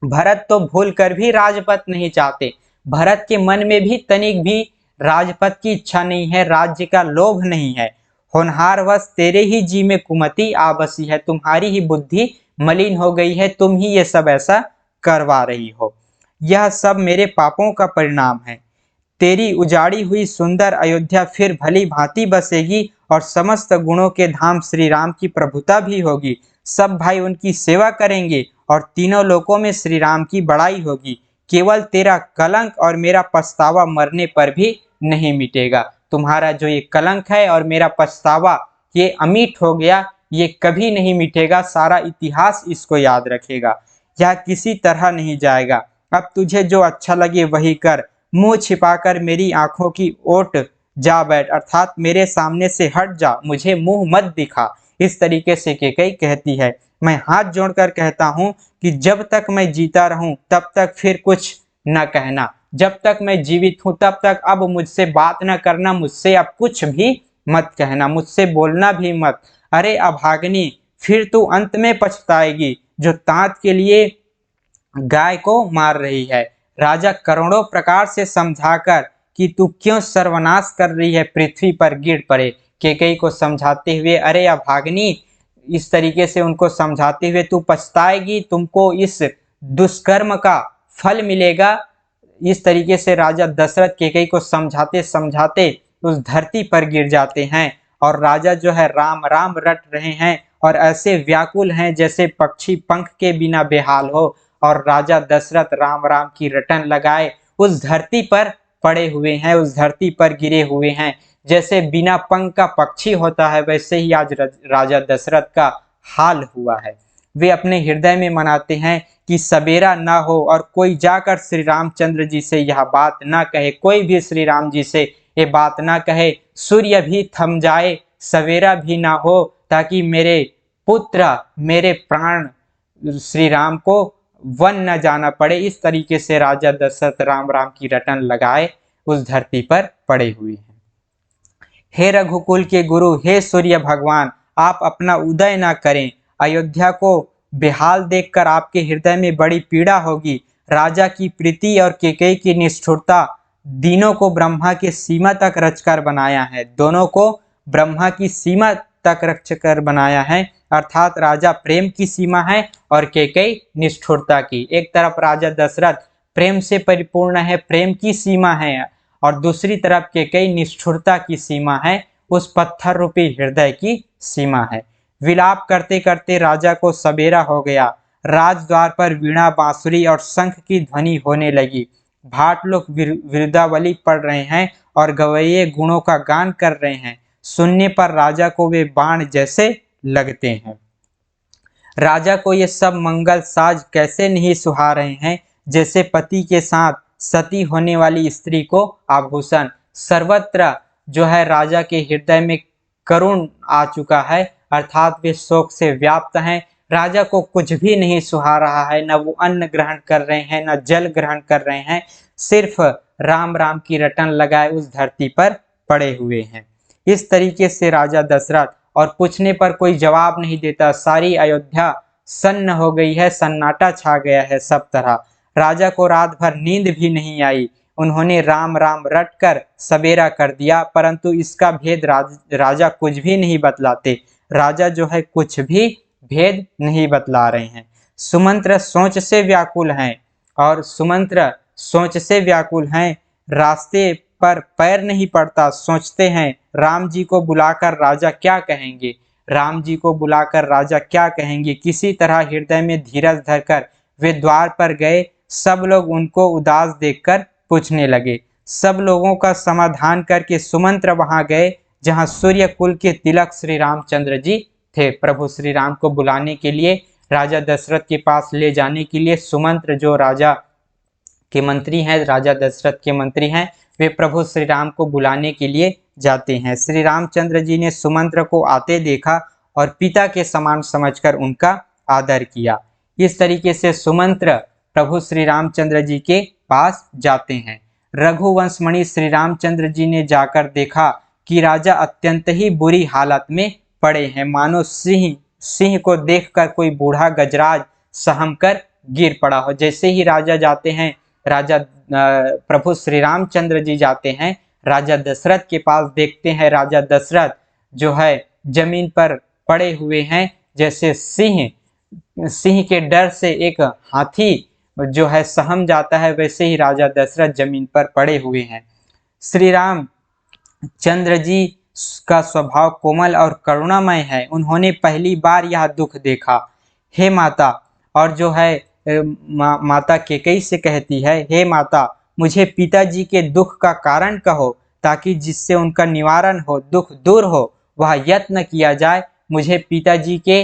भरत तो भूल कर भी राजपद नहीं चाहते। भरत के मन में भी तनिक भी राजपद की इच्छा नहीं है, राज्य का लोभ नहीं है। होनहारवश तेरे ही जी में कुमति आ बसी है, तुम्हारी ही बुद्धि मलिन हो गई है, तुम ही ये सब ऐसा करवा रही हो। यह सब मेरे पापों का परिणाम है। तेरी उजाड़ी हुई सुंदर अयोध्या फिर भली भांति बसेगी और समस्त गुणों के धाम श्री राम की प्रभुता भी होगी। सब भाई उनकी सेवा करेंगे और तीनों लोकों में श्री राम की बड़ाई होगी। केवल तेरा कलंक और मेरा पछतावा मरने पर भी नहीं मिटेगा। तुम्हारा जो ये कलंक है और मेरा पछतावा, ये अमिट हो गया, ये कभी नहीं मिटेगा। सारा इतिहास इसको याद रखेगा, यह किसी तरह नहीं जाएगा। अब तुझे जो अच्छा लगे वही कर, मुंह छिपाकर मेरी आंखों की ओट जा बैठ, अर्थात मेरे सामने से हट जा, मुझे मुंह मत दिखा। इस तरीके से केकई कहती है, मैं हाथ जोड़कर कहता हूं कि जब तक मैं जीता रहूं तब तक फिर कुछ न कहना, जब तक मैं जीवित हूं तब तक अब मुझसे बात न करना, मुझसे अब कुछ भी मत कहना, मुझसे बोलना भी मत। अरे अभागनी, फिर तू अंत में पछताएगी जो तांत के लिए गाय को मार रही है। राजा करोड़ों प्रकार से समझाकर कि तू क्यों सर्वनाश कर रही है, पृथ्वी पर गिर पड़े। केकई को समझाते हुए, अरे अभागनी, इस तरीके से उनको समझाते हुए, तू पछताएगी, तुमको इस दुष्कर्म का फल मिलेगा। इस तरीके से राजा दशरथ केकई को समझाते समझाते उस धरती पर गिर जाते हैं और राजा जो है राम राम रट रहे हैं और ऐसे व्याकुल हैं जैसे पक्षी पंख के बिना बेहाल हो। और राजा दशरथ राम राम की रटन लगाए उस धरती पर पड़े हुए हैं, उस धरती पर गिरे हुए हैं। जैसे बिना पंख का पक्षी होता है, वैसे ही आज राजा दशरथ का हाल हुआ है। वे अपने हृदय में मनाते हैं कि सवेरा ना हो और कोई जाकर श्री रामचंद्र जी से यह बात ना कहे, कोई भी श्री राम जी से ये बात ना कहे, सूर्य भी थम जाए, सवेरा भी ना हो, ताकि मेरे पुत्र, मेरे प्राण श्री राम को वन न जाना पड़े। इस तरीके से राजा दशरथ राम राम की रटन लगाए उस धरती पर पड़े हुए हैं। हे रघुकुल के गुरु, हे सूर्य भगवान, आप अपना उदय ना करें। अयोध्या को बेहाल देखकर आपके हृदय में बड़ी पीड़ा होगी। राजा की प्रीति और केकई की निष्ठुरता तीनों को ब्रह्मा की सीमा तक रचकर बनाया है, दोनों को ब्रह्मा की सीमा तक रचकर बनाया है। अर्थात राजा प्रेम की सीमा है और केकई निष्ठुरता की। एक तरफ राजा दशरथ प्रेम से परिपूर्ण है, प्रेम की सीमा है, और दूसरी तरफ केकई निष्ठुरता की सीमा है, उस पत्थर रूपी हृदय की सीमा है। विलाप करते करते राजा को सवेरा हो गया। राजद्वार पर वीणा, बांसुरी और शंख की ध्वनि होने लगी। भाट लोग विरुदावली पढ़ रहे हैं और गवैये गुणों का गान कर रहे हैं। सुनने पर राजा को वे बाण जैसे लगते हैं। राजा को ये सब मंगल साज कैसे नहीं सुहा रहे हैं। जैसे पति के साथ सती होने वाली स्त्री को आभूषण। सर्वत्र जो है राजा के हृदय में करुण आ चुका है, अर्थात वे शोक से व्याप्त हैं। राजा को कुछ भी नहीं सुहा रहा है, न वो अन्न ग्रहण कर रहे हैं, न जल ग्रहण कर रहे हैं, सिर्फ राम राम की रटन लगाए उस धरती पर पड़े हुए हैं। इस तरीके से राजा दशरथ, और पूछने पर कोई जवाब नहीं देता। सारी अयोध्या सन्न हो गई है, सन्नाटा छा गया है सब तरह। राजा को रात भर नींद भी नहीं आई। उन्होंने राम राम रट कर सवेरा कर दिया, परंतु इसका भेद राजा कुछ भी नहीं बतलाते। राजा जो है कुछ भी भेद नहीं बतला रहे हैं। सुमंत्र सोच से व्याकुल हैं, और सुमंत्र सोच से व्याकुल हैं। रास्ते पर पैर नहीं पड़ता, सोचते हैं राम जी को बुलाकर राजा क्या कहेंगे, राम जी को बुलाकर राजा क्या कहेंगे। किसी तरह हृदय में धीरज धरकर वे द्वार पर गए। सब लोग उनको उदास देखकर पूछने लगे। सब लोगों का समाधान करके सुमंत्र वहां गए जहां सूर्य कुल के तिलक श्री रामचंद्र जी थे। प्रभु श्री राम को बुलाने के लिए, राजा दशरथ के पास ले जाने के लिए सुमंत्र, जो राजा के मंत्री हैं, राजा दशरथ के मंत्री हैं, वे प्रभु श्री राम को बुलाने के लिए जाते हैं। श्री रामचंद्र जी ने सुमंत्र को आते देखा और पिता के समान समझकर उनका आदर किया। इस तरीके से सुमंत्र प्रभु श्री रामचंद्र जी के पास जाते हैं। रघुवंशमणि श्री रामचंद्र जी ने जाकर देखा कि राजा अत्यंत ही बुरी हालत में पड़े हैं, मानो सिंह को देखकर कोई बूढ़ा गजराज सहम कर गिर पड़ा हो। जैसे ही राजा जाते हैं, प्रभु श्री रामचंद्र जी जाते हैं राजा दशरथ के पास, देखते हैं राजा दशरथ जो है जमीन पर पड़े हुए हैं, जैसे सिंह के डर से एक हाथी जो है सहम जाता है, वैसे ही राजा दशरथ जमीन पर पड़े हुए हैं। श्री राम चंद्र जी का स्वभाव कोमल और करुणामय है। उन्होंने पहली बार यह दुख देखा। हे माता, और जो है माता कैकेयी से कहती है, हे माता, मुझे पिताजी के दुख का कारण कहो, ताकि जिससे उनका निवारण हो, दुख दूर हो, वह यत्न किया जाए। मुझे पिताजी के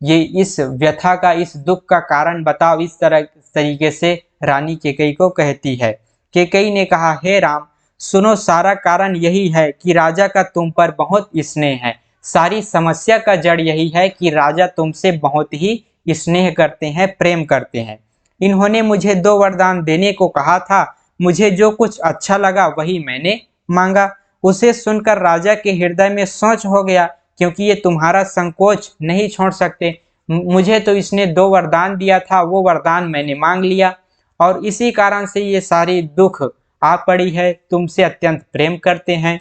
ये इस व्यथा का, इस दुख का कारण बताओ। इस तरीके से रानी कैकेयी को कहती है। कैकेयी ने कहा, हे राम, सुनो, सारा कारण यही है कि राजा का तुम पर बहुत स्नेह है। सारी समस्या का जड़ यही है कि राजा तुमसे बहुत ही स्नेह करते हैं, प्रेम करते हैं। इन्होंने मुझे 2 वरदान देने को कहा था। मुझे जो कुछ अच्छा लगा वही मैंने मांगा। उसे सुनकर राजा के हृदय में सोच हो गया, क्योंकि ये तुम्हारा संकोच नहीं छोड़ सकते। मुझे तो इसने 2 वरदान दिया था, वो वरदान मैंने मांग लिया, और इसी कारण से ये सारी दुख आ पड़ी है। तुमसे अत्यंत प्रेम करते हैं।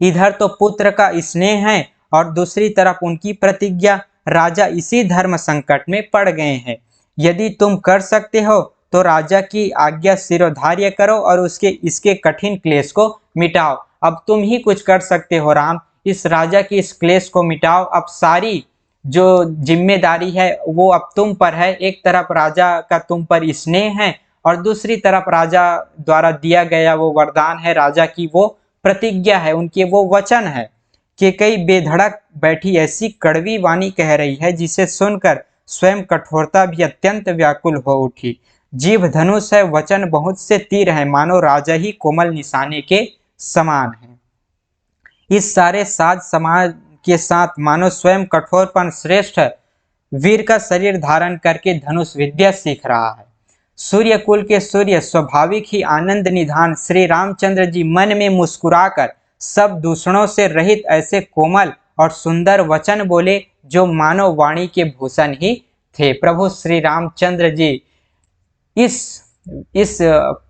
इधर तो पुत्र का स्नेह है, और दूसरी तरफ उनकी प्रतिज्ञा। राजा इसी धर्म संकट में पड़ गए हैं। यदि तुम कर सकते हो तो राजा की आज्ञा शिरोधार्य करो और इसके कठिन क्लेश को मिटाओ। अब तुम ही कुछ कर सकते हो राम, इस राजा की इस क्लेश को मिटाओ। अब सारी जो जिम्मेदारी है वो अब तुम पर है। एक तरफ राजा का तुम पर स्नेह है, और दूसरी तरफ राजा द्वारा दिया गया वो वरदान है, राजा की वो प्रतिज्ञा है, उनके वो वचन है। कैकेयी बेधड़क बैठी ऐसी कड़वी वाणी कह रही है, जिसे सुनकर स्वयं कठोरता भी अत्यंत व्याकुल हो उठी। जीभ धनुष है, वचन बहुत से तीर हैं, मानो राजा ही कोमल निशाने के समान है। इस सारे साज समाज के साथ मानो स्वयं कठोरपन श्रेष्ठ वीर का शरीर धारण करके धनुष विद्या सीख रहा है। सूर्य कुल के सूर्य, स्वाभाविक ही आनंद निधान श्री रामचंद्र जी मन में मुस्कुराकर सब दूषणों से रहित ऐसे कोमल और सुंदर वचन बोले, जो मानव वाणी के भूषण ही थे। प्रभु श्री रामचंद्र जी इस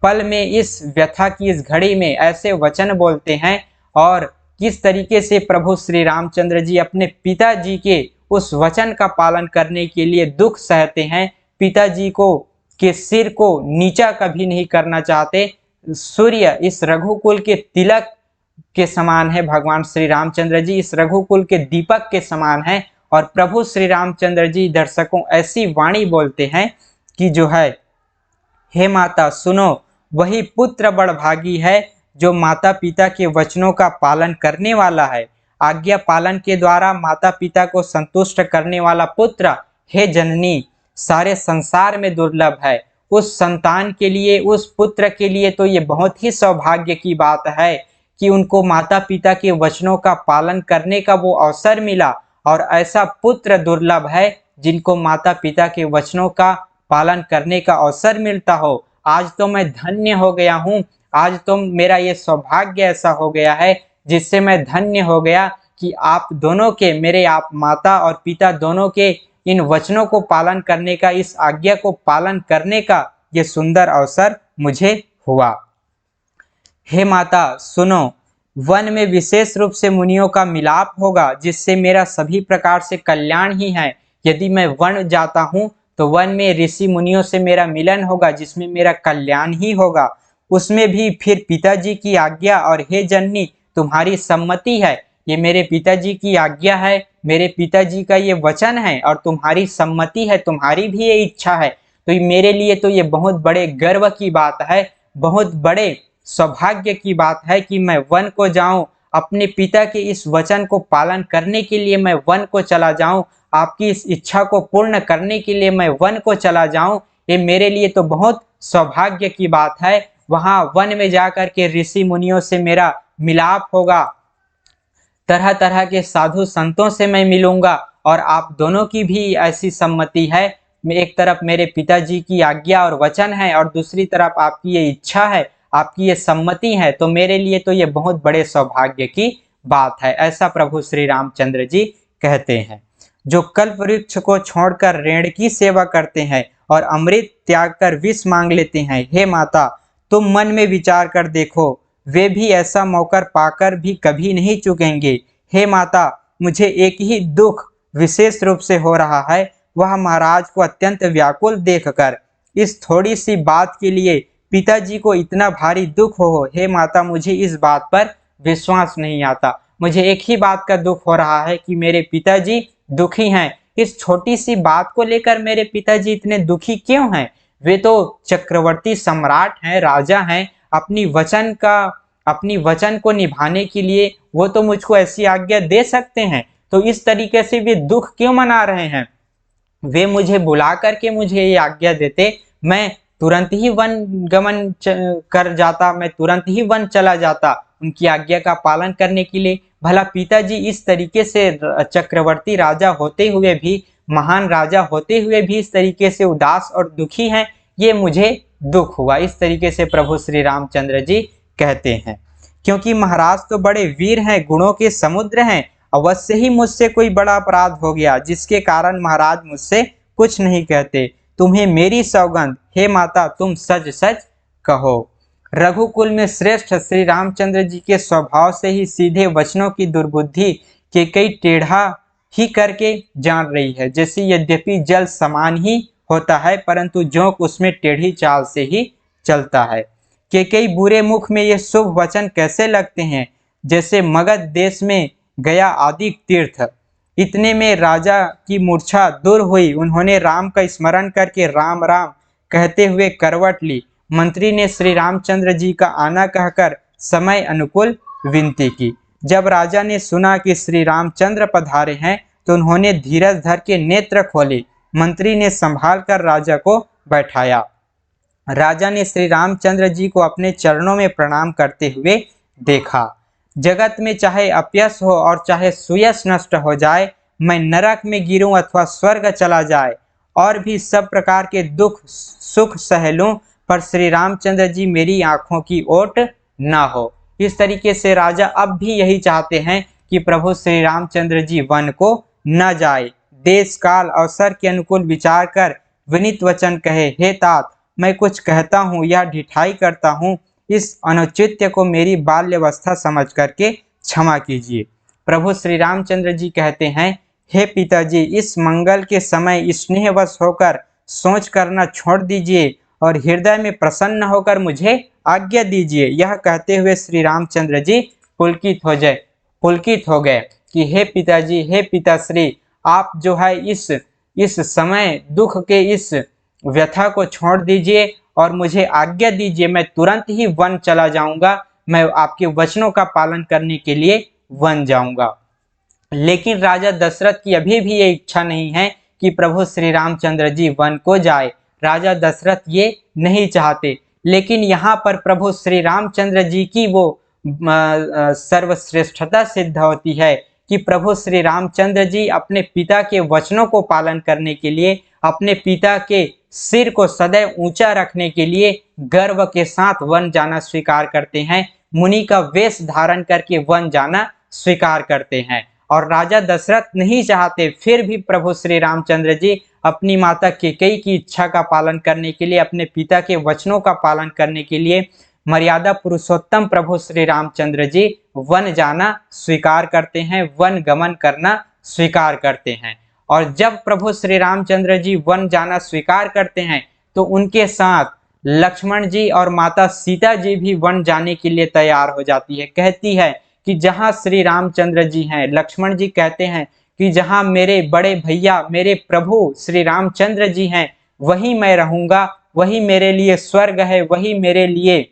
पल में, इस व्यथा की इस घड़ी में ऐसे वचन बोलते हैं, और किस तरीके से प्रभु श्री रामचंद्र जी अपने पिताजी के उस वचन का पालन करने के लिए दुख सहते हैं। पिताजी को के सिर को नीचा कभी नहीं करना चाहते। सूर्य इस रघुकुल के तिलक के समान है, भगवान श्री रामचंद्र जी इस रघुकुल के दीपक के समान है। और प्रभु श्री रामचंद्र जी दर्शकों ऐसी वाणी बोलते हैं कि जो है, हे माता सुनो, वही पुत्र बड़भागी है जो माता पिता के वचनों का पालन करने वाला है। आज्ञा पालन के द्वारा माता पिता को संतुष्ट करने वाला पुत्र, हे जननी, सारे संसार में दुर्लभ है। उस संतान के लिए, उस पुत्र के लिए तो ये बहुत ही सौभाग्य की बात है कि उनको माता पिता के वचनों का पालन करने का वो अवसर मिला। और ऐसा पुत्र दुर्लभ है जिनको माता पिता के वचनों का पालन करने का अवसर मिलता हो। आज तो मैं धन्य हो गया हूँ, आज तो मेरा ये सौभाग्य ऐसा हो गया है जिससे मैं धन्य हो गया कि आप दोनों के, मेरे आप माता और पिता दोनों के इन वचनों को पालन करने का, इस आज्ञा को पालन करने का ये सुंदर अवसर मुझे हुआ। हे माता सुनो, वन में विशेष रूप से मुनियों का मिलाप होगा जिससे मेरा सभी प्रकार से कल्याण ही है। यदि मैं वन जाता हूँ तो वन में ऋषि मुनियों से मेरा मिलन होगा जिसमें मेरा कल्याण ही होगा। उसमें भी फिर पिताजी की आज्ञा और हे जननी तुम्हारी सम्मति है। ये मेरे पिताजी की आज्ञा है, मेरे पिताजी का ये वचन है और तुम्हारी सम्मति है, तुम्हारी भी ये इच्छा है। तो मेरे लिए तो ये बहुत बड़े गर्व की बात है, बहुत बड़े सौभाग्य की बात है कि मैं वन को जाऊं, अपने पिता के इस वचन को पालन करने के लिए मैं वन को चला जाऊं, आपकी इस इच्छा को पूर्ण करने के लिए मैं वन को चला जाऊं। ये मेरे लिए तो बहुत सौभाग्य की बात है। वहां वन में जाकर के ऋषि मुनियों से मेरा मिलाप होगा, तरह तरह के साधु संतों से मैं मिलूंगा और आप दोनों की भी ऐसी सम्मति है। एक तरफ मेरे पिताजी की आज्ञा और वचन है और दूसरी तरफ आपकी ये इच्छा है, आपकी ये सम्मति है, तो मेरे लिए तो ये बहुत बड़े सौभाग्य की बात है। ऐसा प्रभु श्री रामचंद्र जी कहते हैं। जो कल्प वृक्ष को छोड़कर रेण की सेवा करते हैं और अमृत त्याग कर विष मांग लेते हैं, हे माता तुम मन में विचार कर देखो, वे भी ऐसा मौका पाकर भी कभी नहीं चुकेंगे। हे माता मुझे एक ही दुख विशेष रूप से हो रहा है, वह महाराज को अत्यंत व्याकुल देखकर। इस थोड़ी सी बात के लिए पिताजी को इतना भारी दुख हो। हे माता मुझे इस बात पर विश्वास नहीं आता। मुझे एक ही बात का दुख हो रहा है कि मेरे पिताजी दुखी हैं। इस छोटी सी बात को लेकर मेरे पिताजी इतने दुखी क्यों हैं? वे तो चक्रवर्ती सम्राट हैं, राजा हैं, अपनी वचन को निभाने के लिए वो तो मुझको ऐसी आज्ञा दे सकते हैं, तो इस तरीके से वे दुख क्यों मना रहे हैं? वे मुझे बुला करके मुझे ये आज्ञा देते, मैं तुरंत ही वन गमन कर जाता, मैं तुरंत ही वन चला जाता उनकी आज्ञा का पालन करने के लिए। भला पिताजी इस तरीके से चक्रवर्ती राजा होते हुए भी, महान राजा होते हुए भी इस तरीके से उदास और दुखी हैं, ये मुझे दुख हुआ। इस तरीके से प्रभु श्री रामचंद्र जी कहते हैं। क्योंकि महाराज तो बड़े वीर हैं, गुणों के समुद्र हैं, अवश्य ही मुझसे कोई बड़ा अपराध हो गया जिसके कारण महाराज मुझसे कुछ नहीं कहते। तुम्हें मेरी सौगंध, हे माता तुम सच सच कहो। रघुकुल में श्रेष्ठ श्री रामचंद्र जी के स्वभाव से ही सीधे वचनों की दुर्बुद्धि के कई टेढ़ा ही करके जान रही है। जैसे यद्यपि जल समान ही होता है परंतु जोंक उसमें टेढ़ी चाल से ही चलता है। के कई बुरे मुख में ये शुभ वचन कैसे लगते हैं, जैसे मगध देश में गया आदि तीर्थ। इतने में राजा की मूर्छा दूर हुई, उन्होंने राम का स्मरण करके राम राम कहते हुए करवट ली। मंत्री ने श्री रामचंद्र जी का आना कहकर समय अनुकूल विनती की। जब राजा ने सुना कि श्री रामचंद्र पधारे हैं तो उन्होंने धीरज धर के नेत्र खोले। मंत्री ने संभाल कर राजा को बैठाया। राजा ने श्री रामचंद्र जी को अपने चरणों में प्रणाम करते हुए देखा। जगत में चाहे अपयश हो और चाहे सुयश नष्ट हो जाए, मैं नरक में गिरूं अथवा स्वर्ग चला जाए और भी सब प्रकार के दुख सुख सह लूं, पर श्री रामचंद्र जी मेरी आंखों की ओट ना हो। इस तरीके से राजा अब भी यही चाहते हैं कि प्रभु श्री रामचंद्र जी वन को न जाए। देश काल अवसर के अनुकूल विचार कर विनीत वचन कहे, हे तात मैं कुछ कहता हूँ या ढिठाई करता हूँ, इस अनुचित्य को मेरी बाल्यावस्था समझ करके क्षमा कीजिए। प्रभु श्री रामचंद्र जी कहते हैं, हे पिताजी इस मंगल के समय स्नेहवश होकर सोच करना छोड़ दीजिए और हृदय में प्रसन्न होकर मुझे आज्ञा दीजिए। यह कहते हुए श्री रामचंद्र जी पुलकित हो गए कि हे पिताजी, हे पिताश्री, आप जो है इस समय दुख के इस व्यथा को छोड़ दीजिए और मुझे आज्ञा दीजिए, मैं तुरंत ही वन चला जाऊंगा, मैं आपके वचनों का पालन करने के लिए वन जाऊंगा। लेकिन राजा दशरथ की अभी भी ये इच्छा नहीं है कि प्रभु श्री रामचंद्र जी वन को जाए। राजा दशरथ ये नहीं चाहते। लेकिन यहाँ पर प्रभु श्री रामचंद्र जी की वो सर्वश्रेष्ठता सिद्ध होती है कि प्रभु श्री रामचंद्र जी अपने पिता के वचनों को पालन करने के लिए, अपने पिता के सिर को सदैव ऊंचा रखने के लिए गर्व के साथ वन जाना स्वीकार करते हैं, मुनि का वेश धारण करके वन जाना स्वीकार करते हैं। और राजा दशरथ नहीं चाहते, फिर भी प्रभु श्री रामचंद्र जी अपनी माता कैकेयी की इच्छा का पालन करने के लिए, अपने पिता के वचनों का पालन करने के लिए मर्यादा पुरुषोत्तम प्रभु श्री रामचंद्र जी वन जाना स्वीकार करते हैं, वन गमन करना स्वीकार करते हैं। और जब प्रभु श्री रामचंद्र जी वन जाना स्वीकार करते हैं तो उनके साथ लक्ष्मण जी और माता सीता जी भी वन जाने के लिए तैयार हो जाती है। कहती है कि जहाँ श्री रामचंद्र जी हैं, लक्ष्मण जी कहते हैं कि जहाँ मेरे बड़े भैया मेरे प्रभु श्री रामचंद्र जी हैं वहीं मैं रहूँगा, वही मेरे लिए स्वर्ग है, वही मेरे लिए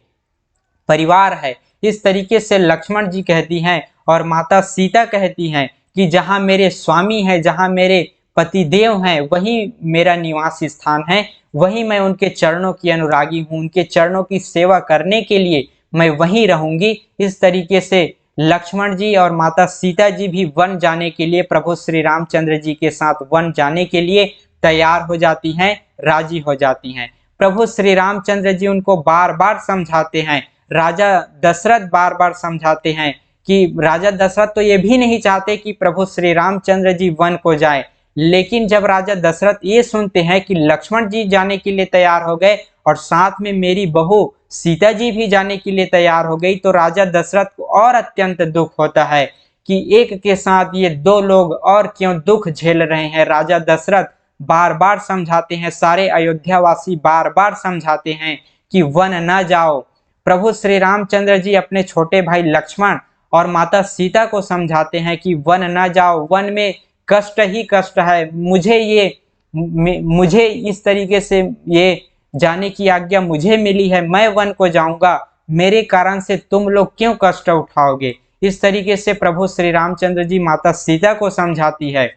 परिवार है। इस तरीके से लक्ष्मण जी कहती हैं और माता सीता कहती हैं कि जहाँ मेरे स्वामी हैं, जहाँ मेरे पतिदेव हैं, वही मेरा निवास स्थान है, वही मैं उनके चरणों की अनुरागी हूँ, उनके चरणों की सेवा करने के लिए मैं वहीं रहूंगी। इस तरीके से लक्ष्मण जी और माता सीता जी भी वन जाने के लिए, प्रभु श्री रामचंद्र जी के साथ वन जाने के लिए तैयार हो जाती हैं, राजी हो जाती हैं। प्रभु श्री रामचंद्र जी उनको बार बार समझाते हैं, राजा दशरथ बार बार समझाते हैं कि राजा दशरथ तो ये भी नहीं चाहते कि प्रभु श्री रामचंद्र जी वन को जाए। लेकिन जब राजा दशरथ ये सुनते हैं कि लक्ष्मण जी जाने के लिए तैयार हो गए और साथ में मेरी बहू सीता जी भी जाने के लिए तैयार हो गई, तो राजा दशरथ को और अत्यंत दुख होता है कि एक के साथ ये दो लोग और क्यों दुख झेल रहे हैं। राजा दशरथ बार बार समझाते हैं, सारे अयोध्यावासी बार बार समझाते हैं कि वन न जाओ। प्रभु श्री रामचंद्र जी अपने छोटे भाई लक्ष्मण और माता सीता को समझाते हैं कि वन न जाओ, वन में कष्ट ही कष्ट है, मुझे इस तरीके से ये जाने की आज्ञा मुझे मिली है, मैं वन को जाऊंगा, मेरे कारण से तुम लोग क्यों कष्ट उठाओगे। इस तरीके से प्रभु श्री रामचंद्र जी माता सीता को समझाती है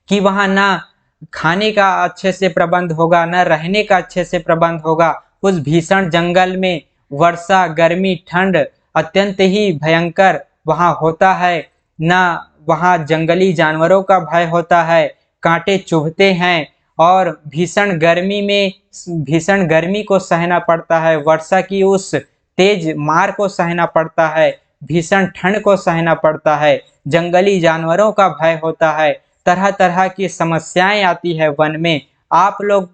कि वहां ना खाने का अच्छे से प्रबंध होगा, न रहने का अच्छे से प्रबंध होगा। उस भीषण जंगल में वर्षा, गर्मी, ठंड अत्यंत ही भयंकर वहां होता है, न वहां जंगली जानवरों का भय होता है, कांटे चुभते हैं और भीषण गर्मी को सहना पड़ता है, वर्षा की उस तेज मार को सहना पड़ता है, भीषण ठंड को सहना पड़ता है, जंगली जानवरों का भय होता है, तरह तरह की समस्याएं आती है वन में। आप लोग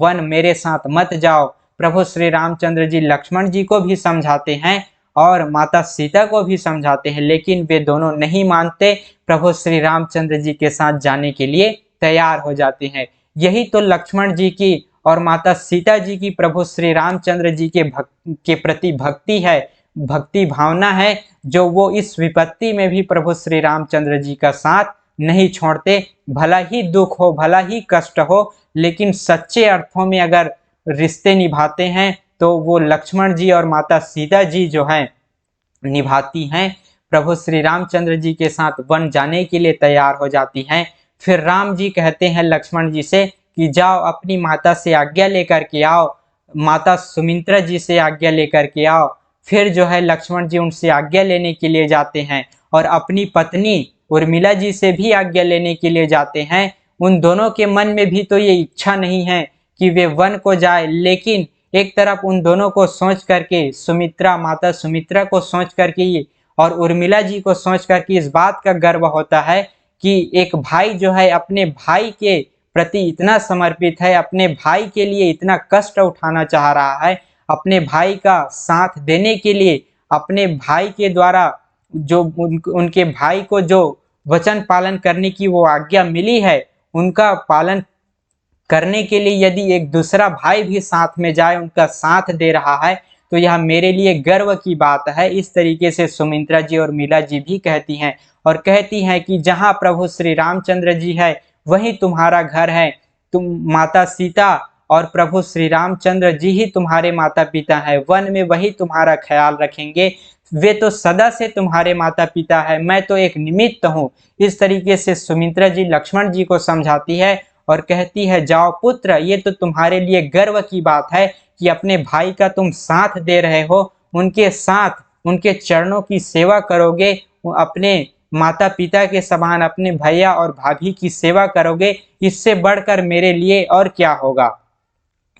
वन मेरे साथ मत जाओ। प्रभु श्री रामचंद्र जी लक्ष्मण जी को भी समझाते हैं और माता सीता को भी समझाते हैं, लेकिन वे दोनों नहीं मानते, प्रभु श्री रामचंद्र जी के साथ जाने के लिए तैयार हो जाते हैं। यही तो लक्ष्मण जी की और माता सीता जी की प्रभु श्री रामचंद्र जी के प्रति भक्ति है, भक्ति भावना है, जो वो इस विपत्ति में भी प्रभु श्री रामचंद्र जी का साथ नहीं छोड़ते। भला ही दुख हो, भला ही कष्ट हो, लेकिन सच्चे अर्थों में अगर रिश्ते निभाते हैं तो वो लक्ष्मण जी और माता सीता जी जो हैं निभाती हैं। प्रभु श्री रामचंद्र जी के साथ वन जाने के लिए तैयार हो जाती हैं। फिर राम जी कहते हैं लक्ष्मण जी से कि जाओ अपनी माता से आज्ञा लेकर के आओ, माता सुमित्रा जी से आज्ञा लेकर के आओ। फिर जो है लक्ष्मण जी उनसे आज्ञा लेने के लिए जाते हैं और अपनी पत्नी उर्मिला जी से भी आज्ञा लेने के लिए जाते हैं। उन दोनों के मन में भी तो ये इच्छा नहीं है कि वे वन को जाए, लेकिन एक तरफ उन दोनों को सोच करके, माता सुमित्रा को सोच करके और उर्मिला जी को सोच करके इस बात का गर्व होता है कि एक भाई जो है अपने भाई के प्रति इतना समर्पित है, अपने भाई के लिए इतना कष्ट उठाना चाह रहा है, अपने भाई का साथ देने के लिए, अपने भाई के द्वारा जो उनके भाई को जो वचन पालन करने की वो आज्ञा मिली है, उनका पालन करने के लिए यदि एक दूसरा भाई भी साथ में जाए, उनका साथ दे रहा है, तो यह मेरे लिए गर्व की बात है। इस तरीके से सुमित्रा जी और मीला जी भी कहती हैं और कहती हैं कि जहाँ प्रभु श्री रामचंद्र जी है वहीं तुम्हारा घर है, तुम माता सीता और प्रभु श्री रामचंद्र जी ही तुम्हारे माता पिता है, वन में वही तुम्हारा ख्याल रखेंगे, वे तो सदा से तुम्हारे माता पिता है, मैं तो एक निमित्त हूँ। इस तरीके से सुमित्रा जी लक्ष्मण जी को समझाती है और कहती है, जाओ पुत्र, ये तो तुम्हारे लिए गर्व की बात है कि अपने भाई का तुम साथ दे रहे हो, उनके साथ उनके चरणों की सेवा करोगे, अपने माता पिता के समान अपने भैया और भाभी की सेवा करोगे, इससे बढ़कर मेरे लिए और क्या होगा।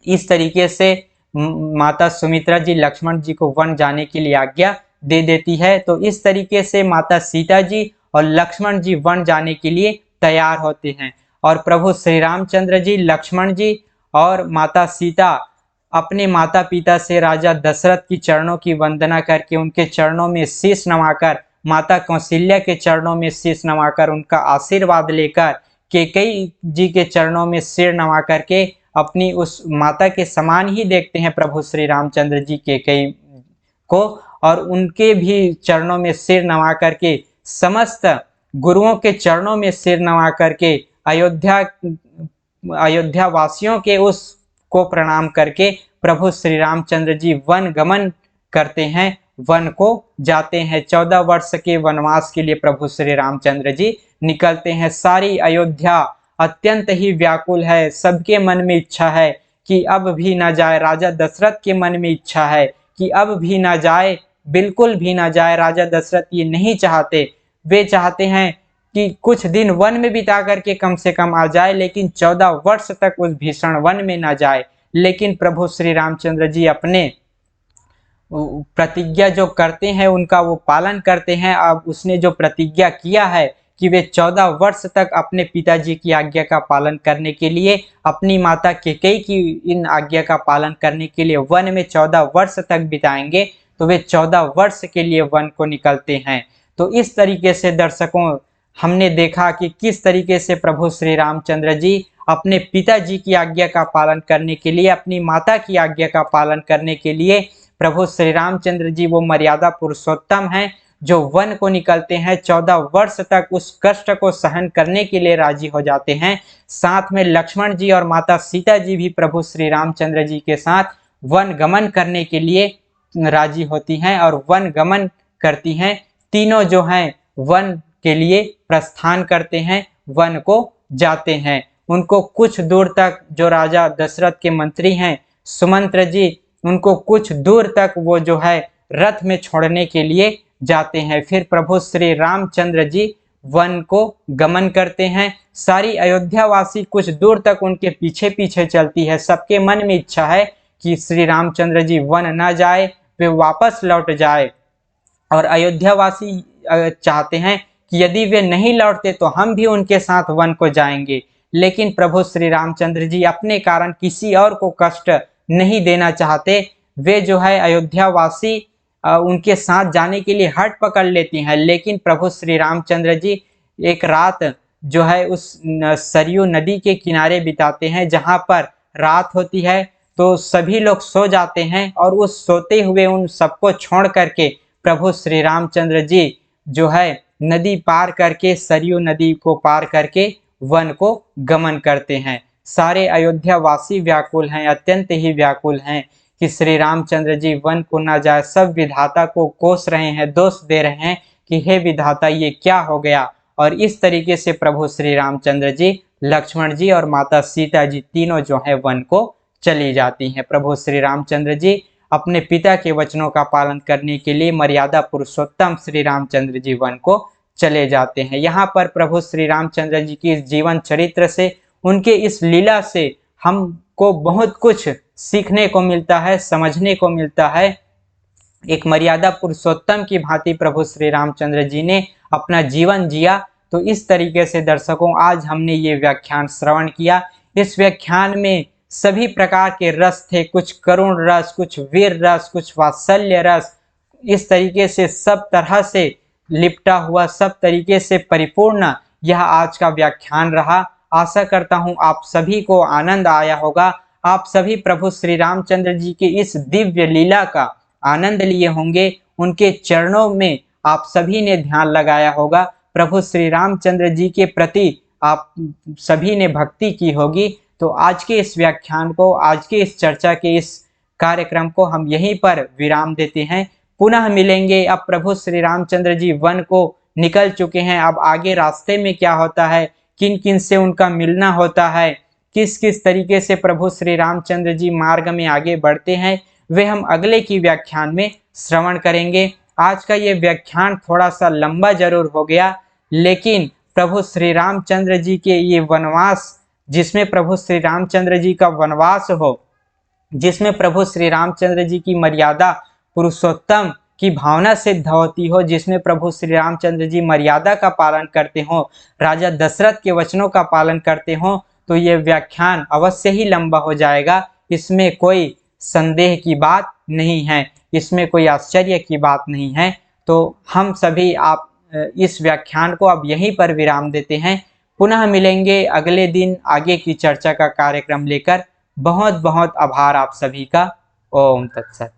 इस तरीके से माता सुमित्रा जी लक्ष्मण जी को वन जाने के लिए आज्ञा दे देती है। तो इस तरीके से माता सीता जी और लक्ष्मण जी वन जाने के लिए तैयार होते हैं और प्रभु श्री रामचंद्र जी, लक्ष्मण जी और माता सीता अपने माता पिता से राजा दशरथ की चरणों की वंदना करके, उनके चरणों में शीश नवाकर, माता कौशल्या के चरणों में शीश नवाकर, उनका आशीर्वाद लेकर, कैकेयी जी के चरणों में सिर नवा करके अपनी उस माता के समान ही देखते हैं प्रभु श्री रामचंद्र जी कैकेयी को, और उनके भी चरणों में सिर नवा करके, समस्त गुरुओं के चरणों में सिर नवा करके, अयोध्या वासियों के उस को प्रणाम करके प्रभु श्री रामचंद्र जी वन गमन करते हैं, वन को जाते हैं। 14 वर्ष के वनवास के लिए प्रभु श्री रामचंद्र जी निकलते हैं। सारी अयोध्या अत्यंत ही व्याकुल है, सबके मन में इच्छा है कि अब भी ना जाए। राजा दशरथ के मन में इच्छा है कि अब भी ना जाए, बिल्कुल भी ना जाए। राजा दशरथ ये नहीं चाहते, वे चाहते हैं कि कुछ दिन वन में बिता करके कम से कम आ जाए, लेकिन 14 वर्ष तक उस भीषण वन में ना जाए। लेकिन प्रभु श्री रामचंद्र जी अपने प्रतिज्ञा जो करते हैं उनका वो पालन करते हैं। अब उसने जो प्रतिज्ञा किया है कि वे 14 वर्ष तक अपने पिताजी की आज्ञा का पालन करने के लिए, अपनी माता कैकेयी की इन आज्ञा का पालन करने के लिए वन में 14 वर्ष तक बिताएंगे, तो वे 14 वर्ष के लिए वन को निकलते हैं। तो इस तरीके से दर्शकों हमने देखा कि किस तरीके से प्रभु श्री रामचंद्र जी अपने पिताजी की आज्ञा का पालन करने के लिए, अपनी माता की आज्ञा का पालन करने के लिए, प्रभु श्री रामचंद्र जी वो मर्यादा पुरुषोत्तम हैं जो वन को निकलते हैं, 14 वर्ष तक उस कष्ट को सहन करने के लिए राजी हो जाते हैं। साथ में लक्ष्मण जी और माता सीता जी भी प्रभु श्री रामचंद्र जी के साथ वन गमन करने के लिए राजी होती हैं और वन गमन करती हैं। तीनों जो हैं वन के लिए प्रस्थान करते हैं, वन को जाते हैं। उनको कुछ दूर तक जो राजा दशरथ के मंत्री हैं सुमंत्र जी, उनको कुछ दूर तक वो जो है रथ में छोड़ने के लिए जाते हैं। फिर प्रभु श्री रामचंद्र जी वन को गमन करते हैं। सारी अयोध्या वासी कुछ दूर तक उनके पीछे पीछे चलती है। सबके मन में इच्छा है कि श्री रामचंद्र जी वन ना जाए, वे वापस लौट जाए। और अयोध्या वासी चाहते हैं कि यदि वे नहीं लौटते तो हम भी उनके साथ वन को जाएंगे। लेकिन प्रभु श्री रामचंद्र जी अपने कारण किसी और को कष्ट नहीं देना चाहते। वे जो है अयोध्या वासी उनके साथ जाने के लिए हट पकड़ लेती हैं। लेकिन प्रभु श्री रामचंद्र जी एक रात जो है उस सरयू नदी के किनारे बिताते हैं। जहाँ पर रात होती है तो सभी लोग सो जाते हैं और उस सोते हुए उन सबको छोड़ करके प्रभु श्री रामचंद्र जी जो है नदी पार करके, सरयू नदी को पार करके वन को गमन करते हैं। सारे अयोध्या वासी व्याकुल हैं, अत्यंत ही व्याकुल हैं कि श्री रामचंद्र जी वन को ना जाए। सब विधाता को कोस रहे हैं, दोष दे रहे हैं कि हे विधाता ये क्या हो गया। और इस तरीके से प्रभु श्री रामचंद्र जी, लक्ष्मण जी और माता सीता जी तीनों जो है वन को चली जाती हैं। प्रभु श्री रामचंद्र जी अपने पिता के वचनों का पालन करने के लिए मर्यादा पुरुषोत्तम श्री रामचंद्र जी वन को चले जाते हैं। यहाँ पर प्रभु श्री रामचंद्र जी की इस जीवन चरित्र से, उनके इस लीला से हमको बहुत कुछ सीखने को मिलता है, समझने को मिलता है। एक मर्यादा पुरुषोत्तम की भांति प्रभु श्री रामचंद्र जी ने अपना जीवन जिया। तो इस तरीके से दर्शकों आज हमने ये व्याख्यान श्रवण किया। इस व्याख्यान में सभी प्रकार के रस थे, कुछ करुण रस, कुछ वीर रस, कुछ वात्सल्य रस, इस तरीके से सब तरह से लिपटा हुआ, सब तरीके से परिपूर्ण यह आज का व्याख्यान रहा। आशा करता हूँ आप सभी को आनंद आया होगा। आप सभी प्रभु श्री रामचंद्र जी के इस दिव्य लीला का आनंद लिए होंगे। उनके चरणों में आप सभी ने ध्यान लगाया होगा। प्रभु श्री रामचंद्र जी के प्रति आप सभी ने भक्ति की होगी। तो आज के इस व्याख्यान को, आज के इस चर्चा के इस कार्यक्रम को हम यहीं पर विराम देते हैं। पुनः मिलेंगे। अब प्रभु श्री रामचंद्र जी वन को निकल चुके हैं। अब आगे रास्ते में क्या होता है किन किन से उनका मिलना होता है, किस किस तरीके से प्रभु श्री रामचंद्र जी मार्ग में आगे बढ़ते हैं, वे हम अगले की व्याख्यान में श्रवण करेंगे। आज का ये व्याख्यान थोड़ा सा लंबा जरूर हो गया, लेकिन प्रभु श्री रामचंद्र जी के ये वनवास, जिसमें प्रभु श्री रामचंद्र जी का वनवास हो, जिसमें प्रभु श्री रामचंद्र जी की मर्यादा पुरुषोत्तम की भावना सिद्ध होती हो, जिसमें प्रभु श्री रामचंद्र जी मर्यादा का पालन करते हो, राजा दशरथ के वचनों का पालन करते हो, तो ये व्याख्यान अवश्य ही लंबा हो जाएगा। इसमें कोई संदेह की बात नहीं है, इसमें कोई आश्चर्य की बात नहीं है। तो हम सभी आप इस व्याख्यान को अब यहीं पर विराम देते हैं। पुनः मिलेंगे अगले दिन आगे की चर्चा का कार्यक्रम लेकर। बहुत बहुत आभार आप सभी का। ओम तत्सत।